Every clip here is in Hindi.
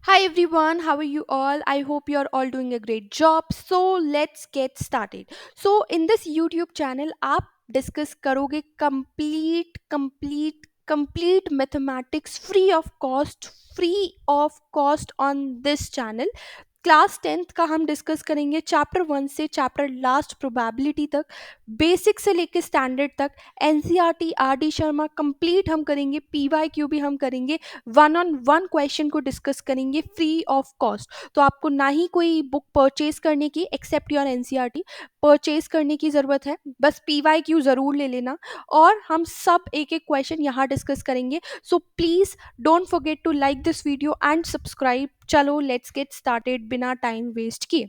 Hi everyone, how are you all? I hope you are all doing a great job. So let's get started. So in this YouTube channel आप डिस्कस करोगे complete mathematics free of cost on this channel. Class 10th का हम डिस्कस करेंगे चैप्टर 1 से चैप्टर लास्ट प्रोबेबिलिटी तक, बेसिक से लेके स्टैंडर्ड तक। NCERT R D Sharma complete हम करेंगे, पीवाईक्यू भी हम करेंगे, वन ऑन वन क्वेश्चन को डिस्कस करेंगे फ्री ऑफ कॉस्ट। तो आपको ना ही कोई बुक परचेज करने की एक्सेप्ट योर एनसीईआरटी परचेज करने की ज़रूरत है, बस पीवाईक्यू ज़रूर ले लेना और हम सब एक एक क्वेश्चन यहाँ डिस्कस करेंगे। So please don't forget to like this video and subscribe. चलो लेट्स गेट स्टार्टेड बिना टाइम वेस्ट किए।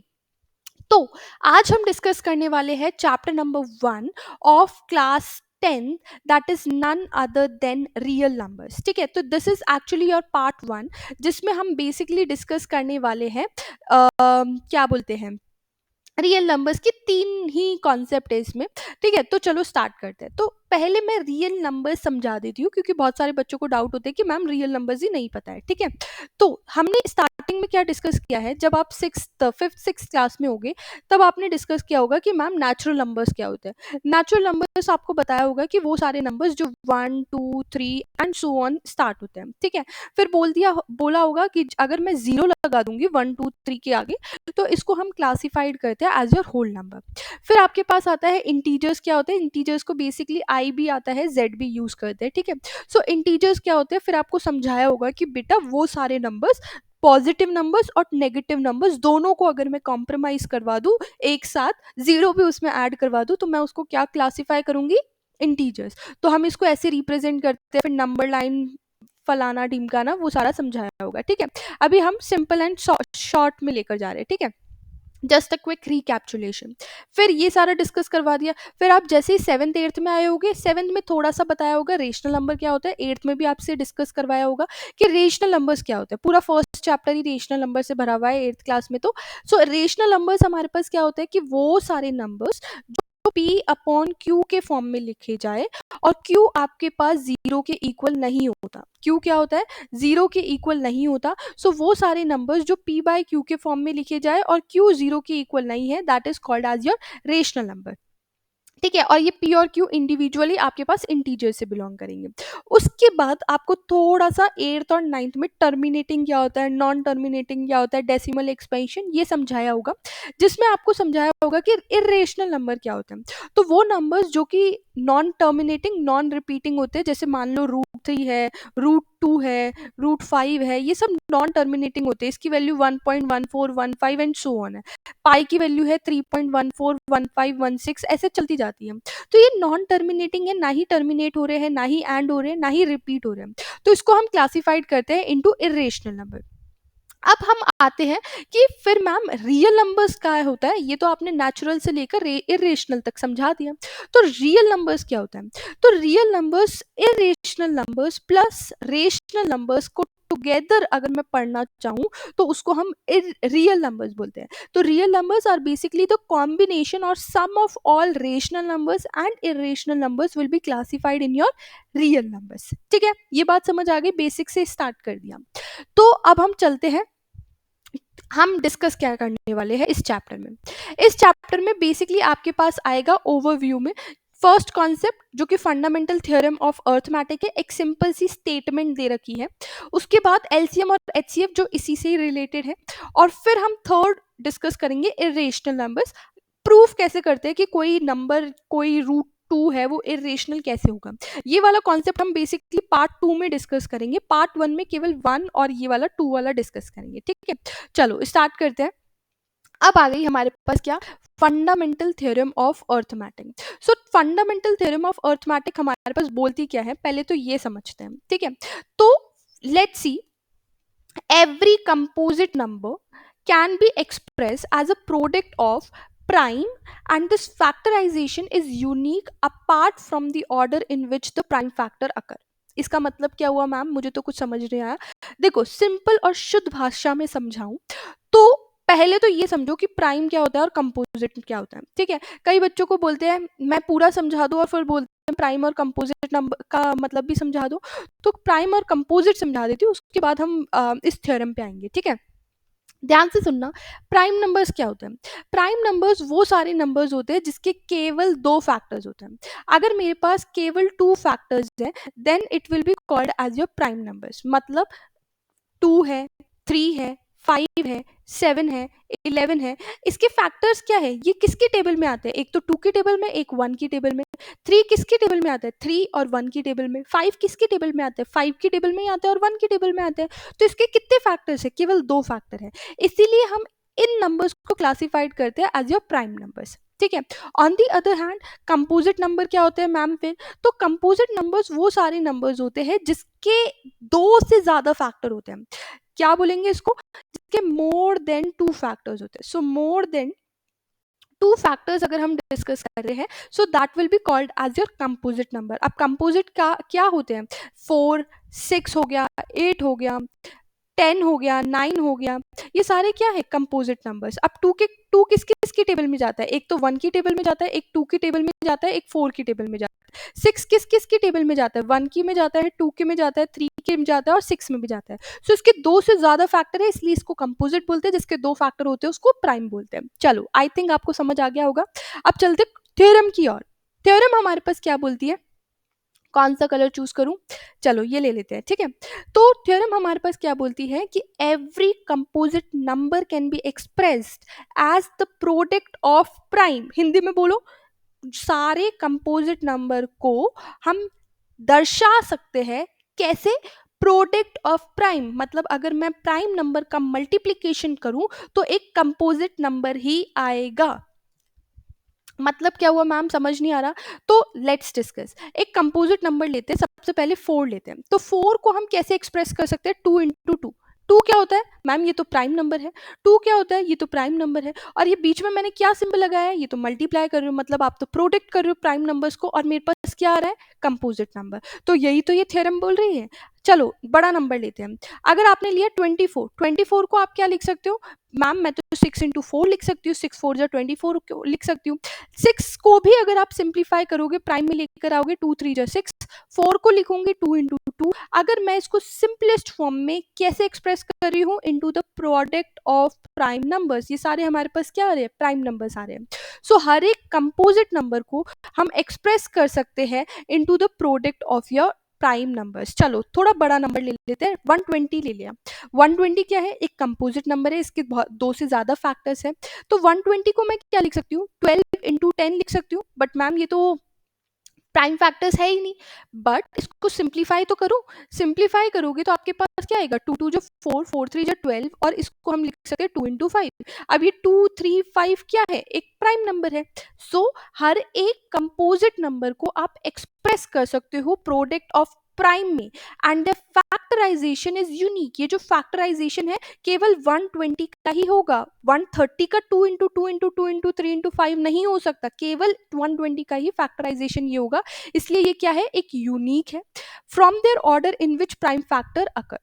तो आज हम डिस्कस करने वाले हैं chapter number 1 of class 10, that is none other than real numbers. ठीक है, तो this is actually your part 1 जिसमें हम बेसिकली डिस्कस करने वाले हैं क्या बोलते हैं, रियल नंबर्स की तीन ही कॉन्सेप्ट है इसमें। ठीक है, तो चलो स्टार्ट करते हैं। तो पहले मैं रियल नंबर्स समझा देती हूँ क्योंकि बहुत सारे बच्चों को डाउट होते हैं कि मैम रियल नंबर्स ही नहीं पता है। ठीक है, तो हमने स्टार्टिंग में क्या डिस्कस किया है, जब आप फिफ्थ सिक्स क्लास में होगे तब आपने डिस्कस किया होगा कि मैम नेचुरल नंबर्स क्या होते हैं। नेचुरल नंबर्स आपको बताया होगा कि वो सारे नंबर्स जो 1 2 3 एंड सो ऑन स्टार्ट होते हैं। ठीक है, फिर बोला होगा कि अगर मैं जीरो लगा दूंगी 1 2 3 के आगे तो इसको हम क्लासिफाइड करते हैं एज योर होल नंबर। फिर आपके पास आता है इंटीजर्स। क्या होते हैं इंटीजर्स? को बेसिकली आई भी आता है, जेड भी यूज करते हैं। ठीक है, सो इंटीजर्स क्या होते हैं, फिर आपको समझाया होगा कि बेटा वो सारे नंबर्स, पॉजिटिव नंबर्स और नेगेटिव नंबर्स दोनों को अगर मैं कॉम्प्रोमाइज करवा दूं, एक साथ जीरो भी उसमें ऐड करवा दूं, तो मैं उसको क्या क्लासिफाई करूंगी? इंटीजर्स। तो हम इसको ऐसे रिप्रेजेंट करते हैं, फिर नंबर लाइन फलाना ढिमकाना वो सारा समझाया होगा। ठीक है, अभी हम सिंपल एंड शॉर्ट में लेकर जा रहे हैं। ठीक है, जस्ट अ क्विक रिकैप्चुलेशन। फिर ये सारा डिस्कस करवा दिया। फिर आप जैसे ही सेवन्थ एट्थ में आए होगे, सेवन्थ में थोड़ा सा बताया होगा रेशनल नंबर क्या होता है, एट्थ में भी आपसे डिस्कस करवाया होगा कि रेशनल नंबर्स क्या होता है। पूरा फर्स्ट चैप्टर ही रेशनल नंबर से भरा हुआ है एट्थ क्लास में। तो सो रेशनल नंबर्स हमारे पास क्या होता है कि वो सारे नंबर्स जो पी अपॉन क्यू के फॉर्म में लिखे जाए और क्यू आपके पास जीरो के इक्वल नहीं होता। क्यू क्या होता है? जीरो के इक्वल नहीं होता। सो वो सारे नंबर्स जो p बाय क्यू के फॉर्म में लिखे जाए और q जीरो के इक्वल नहीं है, that is called as your rational number. ठीक है, और ये p और q इंडिविजुअली आपके पास इंटीजर से बिलोंग करेंगे। उसके बाद आपको थोड़ा सा एट्थ और नाइन्थ में टर्मिनेटिंग क्या होता है, नॉन टर्मिनेटिंग क्या होता है, डेसिमल एक्सपेंशन ये समझाया होगा, जिसमें आपको समझाया होगा कि इरेशनल नंबर क्या होते हैं। तो वो नंबर्स जो कि नॉन टर्मिनेटिंग नॉन रिपीटिंग होते हैं, जैसे मान लो √3 है, √2 है, √5 है, ये सब नॉन टर्मिनेटिंग होते हैं। इसकी वैल्यू 1.1415 एंड सो ऑन है। पाई की वैल्यू है 3.141516, ऐसे चलती जाती है। तो ये नॉन टर्मिनेटिंग है, ना ही टर्मिनेट हो रहे हैं, ना ही एंड हो रहे हैं, ना ही रिपीट हो रहे हैं। तो इसको हम क्लासिफाइड करते हैं इनटू इरेशनल नंबर। अब हम आते हैं कि फिर मैम रियल नंबर्स क्या होता है। ये तो आपने नेचुरल से लेकर इरेशनल तक समझा दिया। तो रियल नंबर्स क्या होता है? तो real numbers irrational numbers plus rational numbers को टुगेदर अगर मैं पढ़ना चाहूँ तो उसको हम रियल नंबर्स बोलते हैं। तो real numbers are basically the combination और sum of all rational numbers and irrational numbers will be classified in your real numbers. ठीक है, ये बात समझ आ गई, बेसिक से स्टार्ट कर दिया। तो अब हम चलते हैं, हम डिस्कस क्या करने वाले हैं इस चैप्टर में। इस चैप्टर में बेसिकली आपके पास आएगा ओवरव्यू में फर्स्ट कॉन्सेप्ट जो कि फंडामेंटल थ्योरम ऑफ अर्थमेटिक है, एक सिंपल सी स्टेटमेंट दे रखी है। उसके बाद एलसीएम और एचसीएफ जो इसी से ही रिलेटेड है, और फिर हम थर्ड डिस्कस करेंगे इरेशनल नंबर्स। प्रूफ कैसे करते हैं कि कोई नंबर, कोई √2 है वो इरेशनल कैसे होगा। ये वाला कॉन्सेप्ट हम बेसिकली पार्ट 2 में डिस्कस करेंगे। पार्ट 1 में केवल 1 और ये वाला 2 वाला डिस्कस करेंगे। ठीक है, चलो स्टार्ट करते हैं। अब आ गई हमारे पास क्या? Fundamental theorem of arithmetic. So fundamental theorem of arithmetic हमारे पास बोलती क्या है, पहले तो ये समझते हैं। ठीक है, तो let's see, every composite number can be expressed as a product of prime, and this factorization is unique apart from the order in which the prime factor occur. इसका मतलब क्या हुआ मैम? मुझे तो कुछ समझ नहीं आया। देखो, सिंपल और शुद्ध भाषा में समझाऊं तो पहले तो ये समझो कि प्राइम क्या होता है और कंपोजिट क्या होता है। ठीक है, कई बच्चों को बोलते हैं मैं पूरा समझा दूं और फिर बोलते प्राइम और कंपोजिट नंबर का मतलब भी समझा दो, तो प्राइम और कंपोजिट समझा देती हूँ, उसके बाद हम इस थ्योरम पे आएंगे, ठीक है। ध्यान से सुनना, प्राइम नंबर्स क्या होते हैं? प्राइम नंबर्स वो सारे नंबर्स होते हैं जिसके केवल दो फैक्टर्स होते हैं। अगर मेरे पास केवल टू फैक्टर्स हैं, then it will be called as your prime numbers. मतलब 2 है, 3 है, 5 है, 7 है, 11 है। इसके फैक्टर्स क्या है? ये किसके टेबल में आते हैं? एक तो 2 की टेबल में, एक 1 की टेबल में। 3 किसके टेबल में आता है? 3 और 1 की टेबल में। 5 किसके टेबल में आता है? 5 की टेबल में ही आता है और 1 की टेबल में आता है। तो इसके कितने फैक्टर्स है? केवल 2 फैक्टर है। इसीलिए हम इन नंबर्स को क्लासिफाइड करते हैं एज योर प्राइम नंबर्स, ठीक है। On the other hand composite number क्या होते हैं मैम फिर? तो कंपोजिट नंबर्स वो सारे नंबर्स होते हैं जिसके दो से ज्यादा फैक्टर होते हैं। क्या बोलेंगे इसको? जिसके मोर देन टू फैक्टर्स होते हैं। So more than two factors अगर हम डिस्कस कर रहे हैं, so that will be called as your composite number. अब कंपोजिट का क्या होते हैं? 4, 6 हो गया, 8 हो गया, 10 हो गया, 9 हो गया, ये सारे क्या है? Composite numbers. अब टू किस किस की टेबल में जाता है? एक तो 1 की टेबल में जाता है, एक 2 की टेबल में जाता है, एक 4 की टेबल में जाता है। 6 किस किस की टेबल में जाता है? 1 की में जाता है, 2 के में जाता है, 3 के में जाता है और 6 में भी जाता है। सो इसके दो से ज्यादा फैक्टर है, इसलिए इसको कंपोजिट बोलते हैं। जिसके दो फैक्टर होते हैं उसको प्राइम बोलते हैं। चलो, आई थिंक आपको समझ आ गया होगा। अब चलते थ्योरम की ओर। थ्योरम हमारे पास क्या बोलती है? कौन सा कलर चूज करूं? चलो ये ले लेते हैं, ठीक है। तो थ्योरम हमारे पास क्या बोलती है कि every composite number can be expressed as the product of prime. Hindi में बोलो, सारे कंपोजिट नंबर को हम दर्शा सकते हैं कैसे? Product of prime. मतलब अगर मैं प्राइम नंबर का मल्टीप्लीकेशन करूं तो एक कंपोजिट नंबर ही आएगा। मतलब क्या हुआ मैम, समझ नहीं आ रहा? तो लेट्स डिस्कस। एक कंपोजिट नंबर लेते हैं, सबसे पहले 4 लेते हैं। तो 4 को हम कैसे एक्सप्रेस कर सकते हैं? 2 इंटू 2। 2 क्या होता है मैम? ये तो प्राइम नंबर है। 2 क्या होता है? ये तो प्राइम नंबर है। और ये बीच में मैंने क्या सिंबल लगाया है? ये तो मल्टीप्लाई कर रही हूँ, मतलब आप तो प्रोडक्ट कर रहे हो प्राइम नंबर्स को, और मेरे पास क्या आ रहा है? Composite number. तो यही तो ये थ्योरम बोल रही है। चलो बड़ा नंबर लेते हैं। अगर आपने लिया 24, 24 को आप क्या लिख सकते हो? मैम मैं तो 6 इंटू 4 लिख सकती हूँ, 6 4 जा 24 लिख सकती हूँ। 6 को भी अगर आप सिंप्लीफाई करोगे, प्राइम में लेकर आओगे, 2 3 जा 6, 4 को लिखूंगी 2 इंटू 2। अगर मैं इसको सिंपलेस्ट फॉर्म में कैसे एक्सप्रेस कर रही हूँ? Into the product of prime numbers. ये सारे हमारे पास क्या आ रहे हैं? प्राइम नंबर्स आ रहे हैं। सो हर एक कंपोजिट नंबर को हम एक्सप्रेस कर सकते हैं into the product of your prime numbers. चलो थोड़ा बड़ा नंबर ले लेते हैं, 120 ले लिया। 120 क्या है? एक कंपोजिट नंबर है, इसके दो से ज्यादा फैक्टर्स है। तो 120 को मैं क्या लिख सकती हूँ? 12 इंटू 10 लिख सकती हूँ। बट मैम ये तो प्राइम फैक्टर्स है ही नहीं। बट इसको सिंप्लीफाई तो करो। सिंप्लीफाई करोगे तो आपके पास क्या आएगा? 2 2 जो 4, 4 3 जो 12, और इसको हम लिख सकते हैं 2 इंटू 5। अब ये 2 3 5 क्या है? एक प्राइम नंबर है। सो हर एक कंपोजिट नंबर को आप एक्सप्रेस कर सकते हो प्रोडक्ट ऑफ प्राइम में, and the factorization is unique. ये जो फैक्टराइजेशन है केवल 120 का ही होगा। 130 का 2 इंटू 2 इंटू 2 इंटू 3 इंटू 5 नहीं हो सकता, केवल 120 का ही फैक्टराइजेशन ये होगा। इसलिए ये क्या है? एक यूनिक है। From there order in which prime factor occur.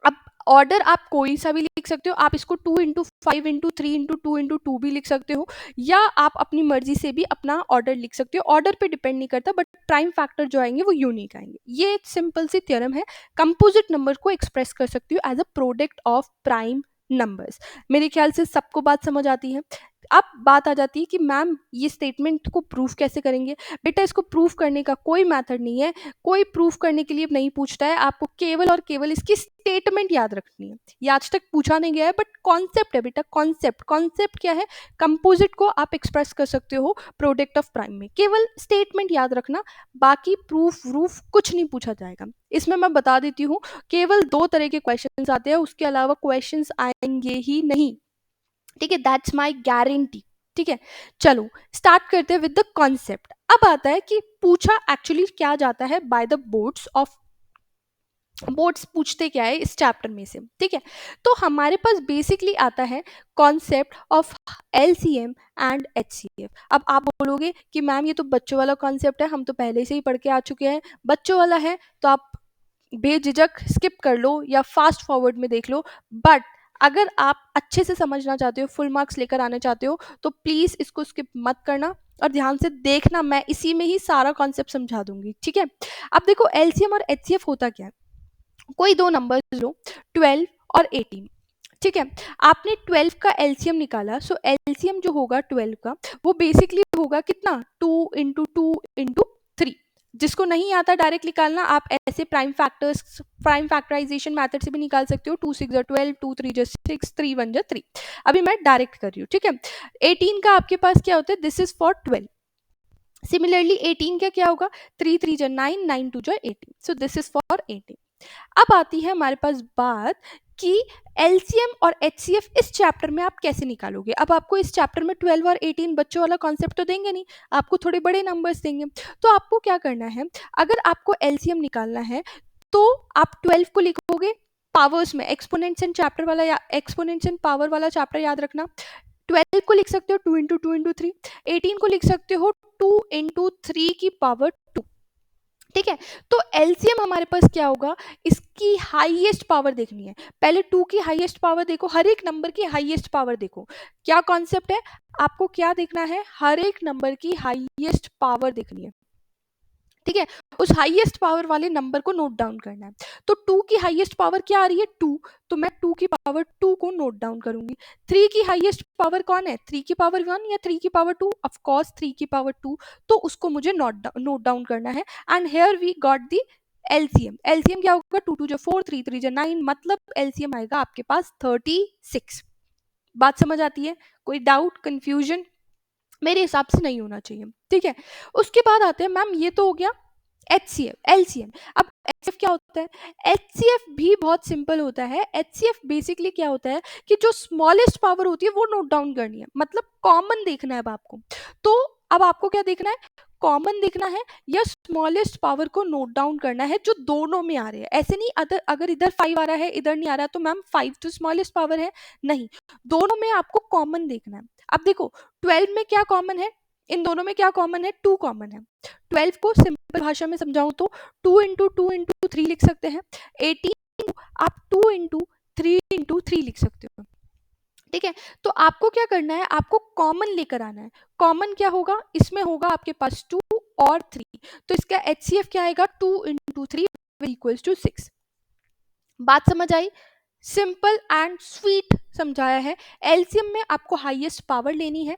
अब ऑर्डर आप कोई सा भी लिख सकते हो। आप इसको 2 इंटू 5 इंटू 3 इंटू 2 इंटू 2 भी लिख सकते हो, या आप अपनी मर्जी से भी अपना ऑर्डर लिख सकते हो। ऑर्डर पे डिपेंड नहीं करता, बट प्राइम फैक्टर जो आएंगे वो यूनिक आएंगे। ये एक सिंपल सी थ्योरम है। कंपोजिट नंबर को एक्सप्रेस कर सकती हो as a product of prime numbers. मेरे ख्याल से सबको बात समझ आती है। अब बात आ जाती है कि मैम ये स्टेटमेंट को प्रूफ कैसे करेंगे? बेटा इसको प्रूफ करने का कोई मेथड नहीं है, कोई प्रूफ करने के लिए नहीं पूछता है। आपको केवल और केवल इसकी स्टेटमेंट याद रखनी है। ये आज तक पूछा नहीं गया है, बट कॉन्सेप्ट है बेटा, कॉन्सेप्ट। कॉन्सेप्ट क्या है? कंपोजिट को आप एक्सप्रेस कर सकते हो प्रोडक्ट ऑफ प्राइम में, केवल स्टेटमेंट याद रखना। बाकी प्रूफ व्रूफ कुछ नहीं पूछा जाएगा। इसमें मैं बता देती हूँ, केवल 2 तरह के क्वेश्चंस आते हैं, उसके अलावा क्वेश्चंस आएंगे ही नहीं, ठीक है। दैट्स माई गारंटी, ठीक है। चलो स्टार्ट करते हैं विद द कॉन्सेप्ट। अब आता है कि पूछा एक्चुअली क्या जाता है by the boards of, boards पूछते क्या है इस चैप्टर में से, ठीक है। तो हमारे पास बेसिकली आता है concept of LCM and HCF. अब आप बोलोगे कि मैम ये तो बच्चों वाला कॉन्सेप्ट है, हम तो पहले से ही पढ़ के आ चुके हैं। बच्चों वाला है तो आप बेझिझक स्किप कर लो या फास्ट फॉरवर्ड में देख लो, बट अगर आप अच्छे से समझना चाहते हो, फुल मार्क्स लेकर आने चाहते हो, तो प्लीज़ इसको स्किप मत करना और ध्यान से देखना, मैं इसी में ही सारा कॉन्सेप्ट समझा दूंगी, ठीक है। अब देखो एलसीएम और एचसीएफ होता क्या है। कोई दो नंबर्स लो, 12 और 18, ठीक है। आपने 12 का एलसीएम निकाला, सो एलसीएम जो होगा 12 का वो बेसिकली होगा कितना, 2 × 2 × 3। जिसको नहीं आता डायरेक्ट निकालना, आप ऐसे प्राइम फैक्टराइजेशन मेथड से भी निकाल सकते हो। 2 6 12, 2 3 6, 3 1 3। अभी मैं डायरेक्ट कर रही हूँ, ठीक है। 18 का आपके पास क्या होता है, दिस इज फॉर 12। सिमिलरली 18 का क्या होगा, 3 3 9, 9 2 18, सो दिस इज फॉर 18। अब आती है हमारे पास बात कि एलसीएम और एचसीएफ इस चैप्टर में आप कैसे निकालोगे। अब आपको इस चैप्टर में 12 और 18 बच्चों वाला कॉन्सेप्ट तो देंगे नहीं, आपको थोड़े बड़े नंबर्स देंगे। तो आपको क्या करना है, अगर आपको एलसीएम निकालना है तो आप 12 को लिखोगे पावर्स में, एक्सपोनेंट्स एंड चैप्टर वाला या एक्सपोनेंट्स एंड पावर वाला चैप्टर याद रखना। 12 को लिख सकते हो 2 × 2 × 3। 18 को लिख सकते हो 2 × 3 की पावर 2, ठीक है। तो एलसीएम हमारे पास क्या होगा, इसकी हाईएस्ट पावर देखनी है। पहले 2 की हाईएस्ट पावर देखो, हर एक नंबर की हाईएस्ट पावर देखो। क्या कॉन्सेप्ट है, आपको क्या देखना है, हर एक नंबर की हाईएस्ट पावर देखनी है, ठीक है। उस हाईएस्ट पावर वाले नंबर को नोट डाउन करना है। तो 2 की हाईएस्ट पावर क्या आ रही है, 2, तो मैं 2 की पावर 2 को नोट डाउन करूंगी। 3 की हाईएस्ट पावर कौन है, 3 की पावर 1 या 3 की पावर 2, ऑफ कोर्स 3 की पावर 2, तो उसको मुझे नोट डाउन करना है। And here we got the LCM. LCM क्या होगा, 2 2 4, 3 3 9, मतलब एलसीएम आएगा आपके पास 36। बात समझ आती है, कोई डाउट कंफ्यूजन, मेरे हिसाब से नहीं होना चाहिए, ठीक है। उसके बाद आते हैं, मैम ये तो हो गया एचसीएफ एलसीएम। अब एचसीएफ क्या होता है, एचसीएफ भी बहुत सिंपल होता है। एचसीएफ बेसिकली क्या होता है कि जो स्मॉलेस्ट पावर होती है वो नोट डाउन करनी है, मतलब कॉमन देखना है अब आपको। तो अब आपको क्या देखना है, कॉमन देखना है या स्मॉलेस्ट पावर को नोट डाउन करना है जो दोनों में आ रहे हैं। ऐसे नहीं अगर इधर 5 आ रहा है इधर नहीं आ रहा तो मैम 5 तो स्मॉलेस्ट पावर है, नहीं, दोनों में आपको कॉमन देखना है। अब देखो 12 में क्या कॉमन है, इन दोनों में क्या कॉमन है, 2 कॉमन है। 12 को सिंपल भाषा में समझाऊं तो 2 × 2 × 3 लिख सकते हैं। 18 आप 2 × 3 × 3 लिख सकते हो, ठीक है। तो आपको क्या करना है, आपको कॉमन लेकर आना है। कॉमन क्या होगा, इसमें होगा आपके पास 2 और 3, तो इसका एचसीएफ क्या आएगा, 2 × 3 = 6। बात समझ आई, सिंपल एंड स्वीट समझाया है। एलसीएम में आपको हाईएस्ट पावर लेनी है,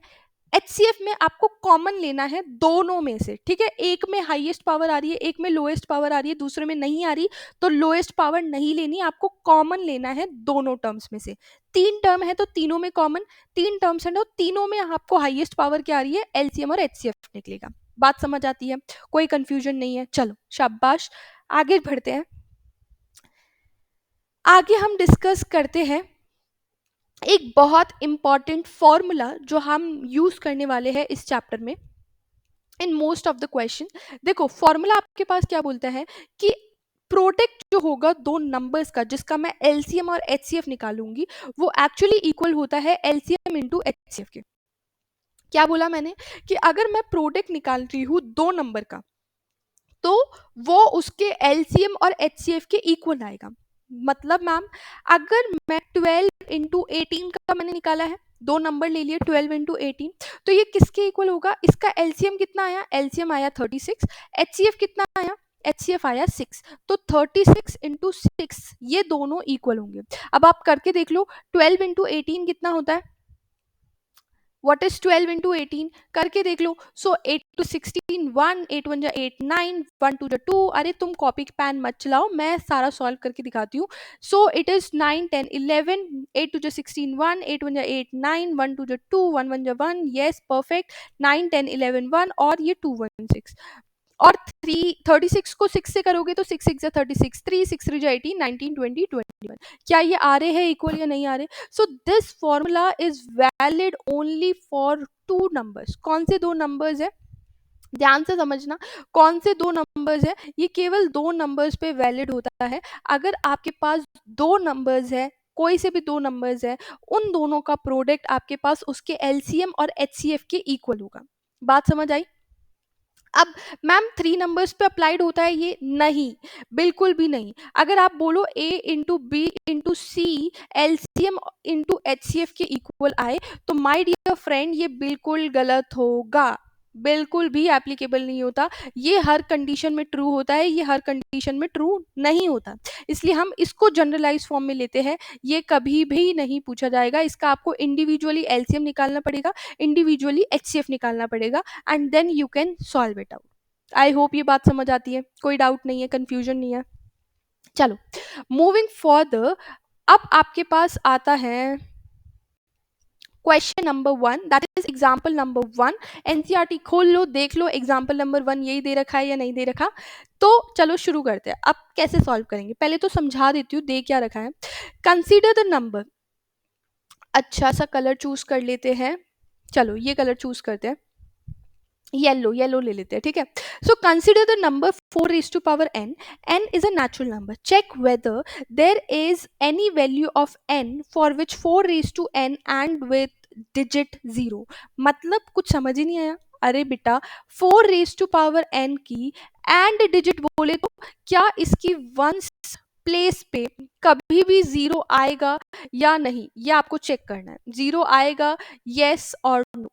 एचसीएफ में आपको कॉमन लेना है दोनों में से, ठीक है। एक में हाईएस्ट पावर आ रही है, एक में लोएस्ट पावर आ रही है, दूसरे में नहीं आ रही, तो लोएस्ट पावर नहीं लेनी, आपको कॉमन लेना है दोनों टर्म्स में से। 3 टर्म है तो तीनों में कॉमन, 3 टर्म्स है तो तीनों में आपको हाईएस्ट पावर क्या आ रही है, एलसीएम और एचसीएफ निकलेगा। बात समझ आती है, कोई कंफ्यूजन नहीं है। चलो शाबाश, आगे बढ़ते हैं। आगे हम डिस्कस करते हैं एक बहुत इंपॉर्टेंट फॉर्मूला जो हम यूज करने वाले हैं इस चैप्टर में in most of the question. देखो फॉर्मूला आपके पास क्या बोलता है कि प्रोडक्ट जो होगा दो नंबर्स का, जिसका मैं एलसीएम और एचसीएफ निकालूंगी, वो एक्चुअली इक्वल होता है एलसीएम इंटू एचसीएफ के। क्या बोला मैंने, कि अगर मैं प्रोडक्ट निकाल रही हूँ दो नंबर का, तो वो उसके एलसीएम और एचसीएफ के इक्वल आएगा। मतलब मैम अगर मैं 12 × 18 का मैंने निकाला है, दो नंबर ले लिए 12 × 18, तो ये किसके इक्वल होगा, इसका एलसीएम कितना आया, एलसीएम आया 36, एचसीएफ कितना आया, एचसीएफ आया 6, तो 36 × 6 ये दोनों इक्वल होंगे। अब आप करके देख लो 12 × 18 कितना होता है, व्हाट इज 12 × 18 करके देख लो। सो 8 × 16 1, 8 1 8 9, 1 2 2। अरे तुम कॉपी पेन मत चलाओ, मैं सारा सॉल्व करके दिखाती हूँ। So it is 9 10 11, 8 2 16 1, 8 1 8 9, 1 2 2, 1 1 1, yes perfect, 9 10 11 1 और ये 2 1 6। और 36 को 6 से करोगे तो 6 6 36, 3 6 3 18 19 20 21। क्या ये आ रहे हैं इक्वल या नहीं आ रहे। So this formula is valid only for 2 numbers. कौन से दो नंबर्स है, ध्यान से समझना, कौन से दो नंबर्स है, ये केवल दो नंबर्स पे वैलिड होता है। अगर आपके पास दो नंबर्स है, कोई से भी दो नंबर्स है, उन दोनों का प्रोडक्ट आपके पास उसके एलसीएम और एचसीएफ के इक्वल होगा। बात समझ आई। अब मैम 3 नंबर्स पे अप्लाइड होता है ये? नहीं, बिल्कुल भी नहीं। अगर आप बोलो A into B into C LCM into HCF के इक्वल आए, तो माय डियर फ्रेंड ये बिल्कुल गलत होगा, बिल्कुल भी एप्लीकेबल नहीं होता। ये हर कंडीशन में ट्रू होता है, ये हर कंडीशन में ट्रू नहीं होता। इसलिए हम इसको जनरलाइज फॉर्म में लेते हैं, ये कभी भी नहीं पूछा जाएगा। इसका आपको इंडिविजुअली एलसीएम निकालना पड़ेगा, इंडिविजुअली एचसीएफ निकालना पड़ेगा, and then you can solve it out. I hope ये बात समझ आती है, कोई डाउट नहीं है, कंफ्यूजन नहीं है। चलो मूविंग फॉरदर, अब आपके पास आता है question number 1, that is example number 1। NCERT खोल लो, देख लो एग्जाम्पल नंबर 1 यही दे रखा है या नहीं दे रखा। तो चलो शुरू करते हैं। अब कैसे सॉल्व करेंगे, पहले तो समझा देती हूँ दे क्या रखा है। कंसीडर द नंबर, अच्छा सा कलर चूज कर लेते हैं, चलो ये कलर चूज करते हैं, येलो, येलो ले लेते हैं, ठीक है। So consider the number 4 raised to power n, n is a natural number, check whether there is any value of n for which 4 raised to n and with digit 0। मतलब कुछ समझ ही नहीं आया। अरे बेटा 4 raised to power n की एंड डिजिट बोले तो क्या इसकी वंस प्लेस पे कभी भी जीरो आएगा या नहीं, ये आपको चेक करना है। जीरो आएगा यस और नो,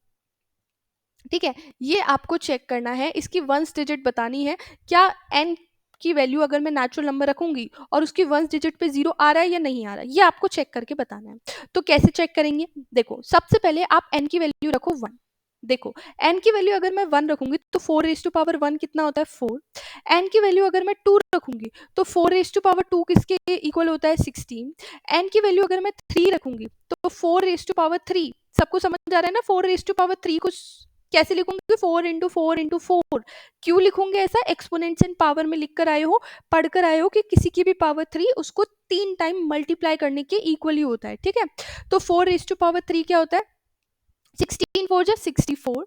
ठीक है, ये आपको चेक करना है। इसकी वंस डिजिट बतानी है, क्या एन की वैल्यू अगर मैं नेचुरल नंबर रखूंगी और उसकी वंस डिजिट पे जीरो आ रहा है या नहीं आ रहा है, ये आपको चेक करके बताना है। तो कैसे चेक करेंगे, देखो सबसे पहले आप एन की वैल्यू रखो 1। देखो एन की वैल्यू अगर मैं 1 रखूंगी तो 4 रेज टू पावर 1 कितना होता है 4। एन की वैल्यू अगर मैं 2 रखूंगी तो 4 रेज टू पावर 2 किसके इक्वल होता है 16। एन की वैल्यू अगर मैं 3 रखूंगी तो 4 रेज टू पावर 3, सबको समझ आ रहा है ना, 4 रेज टू पावर 3 को कैसे लिखूंगी, 4 इंटू 4 इंटू 4। क्यों लिखूंगे ऐसा, एक्सपोनेंट्स इन पावर में लिख कर आए हो, पढ़कर आए हो कि किसी की भी पावर 3 उसको 3 टाइम मल्टीप्लाई करने के इक्वली होता है, ठीक है। तो 4 रेज टू पावर 3 क्या होता है, 16 4 जा 64।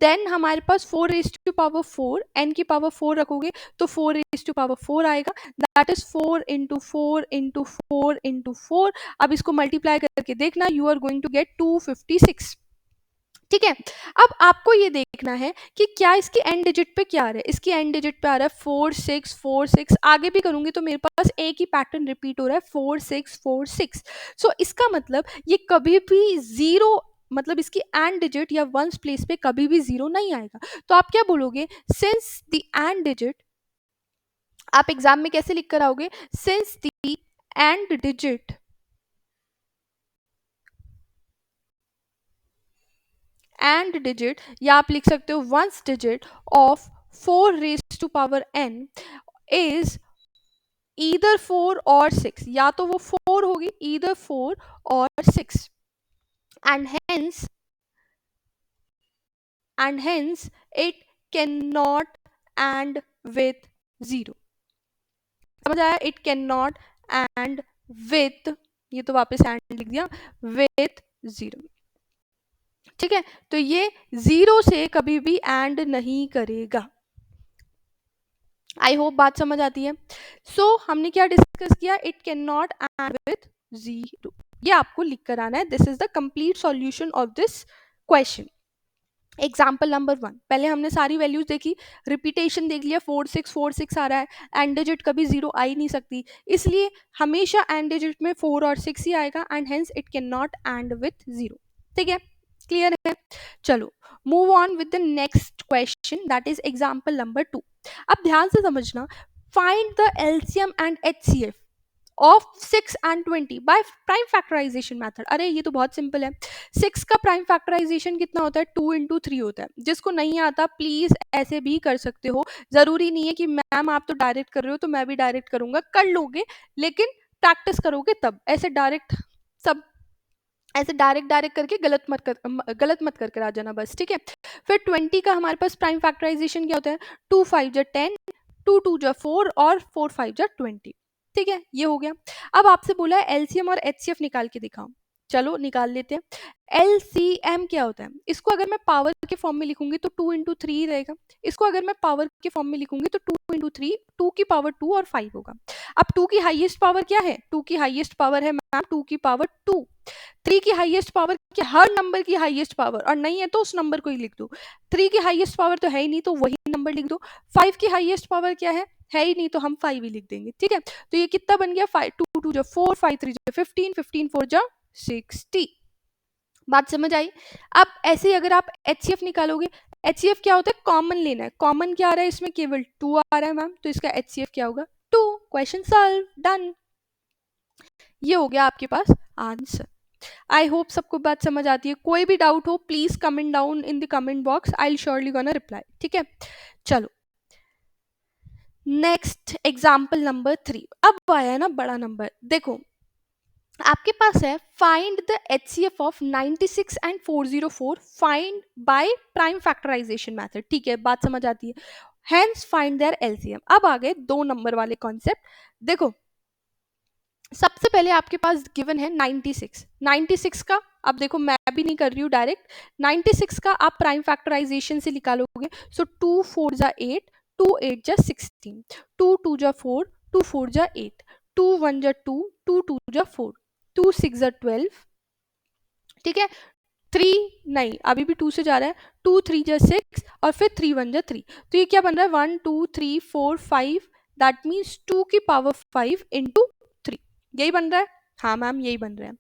देन हमारे पास 4 रेज टू पावर 4, एन की पावर 4 रखोगे तो 4 रेज टू पावर 4 आएगा, that is 4 into 4 into 4 into 4। अब इसको मल्टीप्लाई करके देखना, you are going to get 256, ठीक है। अब आपको ये देखना है कि क्या इसकी एंड डिजिट पे क्या आ रहा है, इसकी एंड डिजिट पे आ रहा है 4 6 4 6। आगे भी करूंगी तो मेरे पास एक ही पैटर्न रिपीट हो रहा है 4 6 4 6। सो इसका मतलब ये कभी भी जीरो, मतलब इसकी एंड डिजिट या वंस प्लेस पे कभी भी जीरो नहीं आएगा। तो आप क्या बोलोगे, सिंस द एंड डिजिट, आप एग्जाम में कैसे लिख कर आओगे, since the end digit end digit, या आप लिख सकते हो once digit of 4 raise to power n is either 4 और 6, या तो वो 4 होगी, ईदर 4 और 6, and hence it can not end with 0। समझ आया, it can not end with, ये तो वापस एंड लिख दिया, विथ 0, ठीक है। तो ये 0 से कभी भी एंड नहीं करेगा। आई होप बात समझ आती है। सो हमने क्या डिस्कस किया, it can not end with 0, ये आपको लिख कर आना है। This is the complete solution of this question. Example number 1, पहले हमने सारी वैल्यूज देखी, रिपीटेशन देख लिया, 4 6 4 6 आ रहा है, एंड डिजिट कभी 0 आ ही नहीं सकती, इसलिए हमेशा एंड डिजिट में 4 और 6 ही आएगा, and hence it can not end with 0, ठीक है, क्लियर है। चलो move on with the next question, that is example number 2। अब ध्यान से समझना, find the LCM and HCF of 6 and 20 by prime factorisation method. अरे ये तो बहुत सिंपल है, 6 का प्राइम फैक्टराइजेशन कितना होता है, 2 इंटू 3 होता है। जिसको नहीं आता प्लीज ऐसे भी कर सकते हो, जरूरी नहीं है कि मैम आप तो डायरेक्ट कर रहे हो तो मैं भी डायरेक्ट करूंगा, कर लोगे लेकिन प्रैक्टिस करोगे तब। ऐसे डायरेक्ट सब ऐसे डायरेक्ट डायरेक्ट करके गलत मत कर आ जाना बस, ठीक है। फिर 20 का हमारे पास प्राइम फैक्टराइजेशन क्या होता है, 2 5 जा 10, 2 2 जा 4 और 4 5 जा 20, ठीक है, ये हो गया। अब आपसे बोला है एलसीएम और एचसीएफ निकाल के दिखाओ, चलो निकाल लेते हैं। एलसीएम क्या होता है, इसको अगर मैं पावर के फॉर्म में लिखूंगी तो 2 इंटू 3 रहेगा, इसको अगर मैं पावर के फॉर्म में लिखूंगी तो 2 इंटू 3, 2 की पावर 2 और 5 होगा। अब 2 की हाईएस्ट पावर क्या है, 2 की हाईएस्ट पावर है मैम 2 की पावर 2। 3 की हाईएस्ट पावर क्या, हर नंबर की हाईएस्ट पावर, और नहीं है तो उस नंबर को ही लिख दो। 3 की हाईएस्ट पावर तो है ही नहीं, तो वही नंबर लिख दो। 5 की हाईएस्ट पावर क्या है ही नहीं, तो हम 5 ही लिख देंगे, ठीक है। तो ये कितना बन गया, 5 2 2 जो 4, 5 3 जो 15, 15 4 जो 60। बात समझ आई। अब ऐसे ही अगर आप एचसीएफ निकालोगे, एचसीएफ क्या होता है, कॉमन लेना है। कॉमन क्या आ रहा है इसमें, केवल 2 आ रहा है मैम, तो इसका एचसीएफ क्या होगा, 2। Question solve, done. ये हो गया आपके पास आंसर। आई होप सबको बात समझ आती है। कोई भी डाउट हो please comment down in the comment box, I will surely gonna reply, ठीक है। चलो नेक्स्ट एग्जाम्पल नंबर 3। अब आया ना बड़ा नंबर, देखो आपके पास है find the HCF of 96 and 404 find by prime factorisation method, ठीक है, बात समझ आती है। Hence find their LCM. अब आ गए 2 नंबर वाले कॉन्सेप्ट। देखो सबसे पहले आपके पास गिवन है 96। 96 का अब देखो मैं भी नहीं कर रही हूँ डायरेक्ट, 96 का आप प्राइम फैक्टराइजेशन से निकालोगे। सो 2 4 जा 8, 2 8 जा 16, 2 2 जा 4, 2 4 जा 8, 2 1 जा 2, 2 2 जा 4, 2 6 जा 12, ठीक है। 3 नहीं अभी भी 2 से जा रहा है, 2 3 जा 6 और फिर 3 1 जा 3। तो ये क्या बन रहा है, 1 2 3 4 5, दैट मीन्स 2 की पावर 5 इंटू 3, यही बन रहा है। हाँ मैम यही बन रहा है,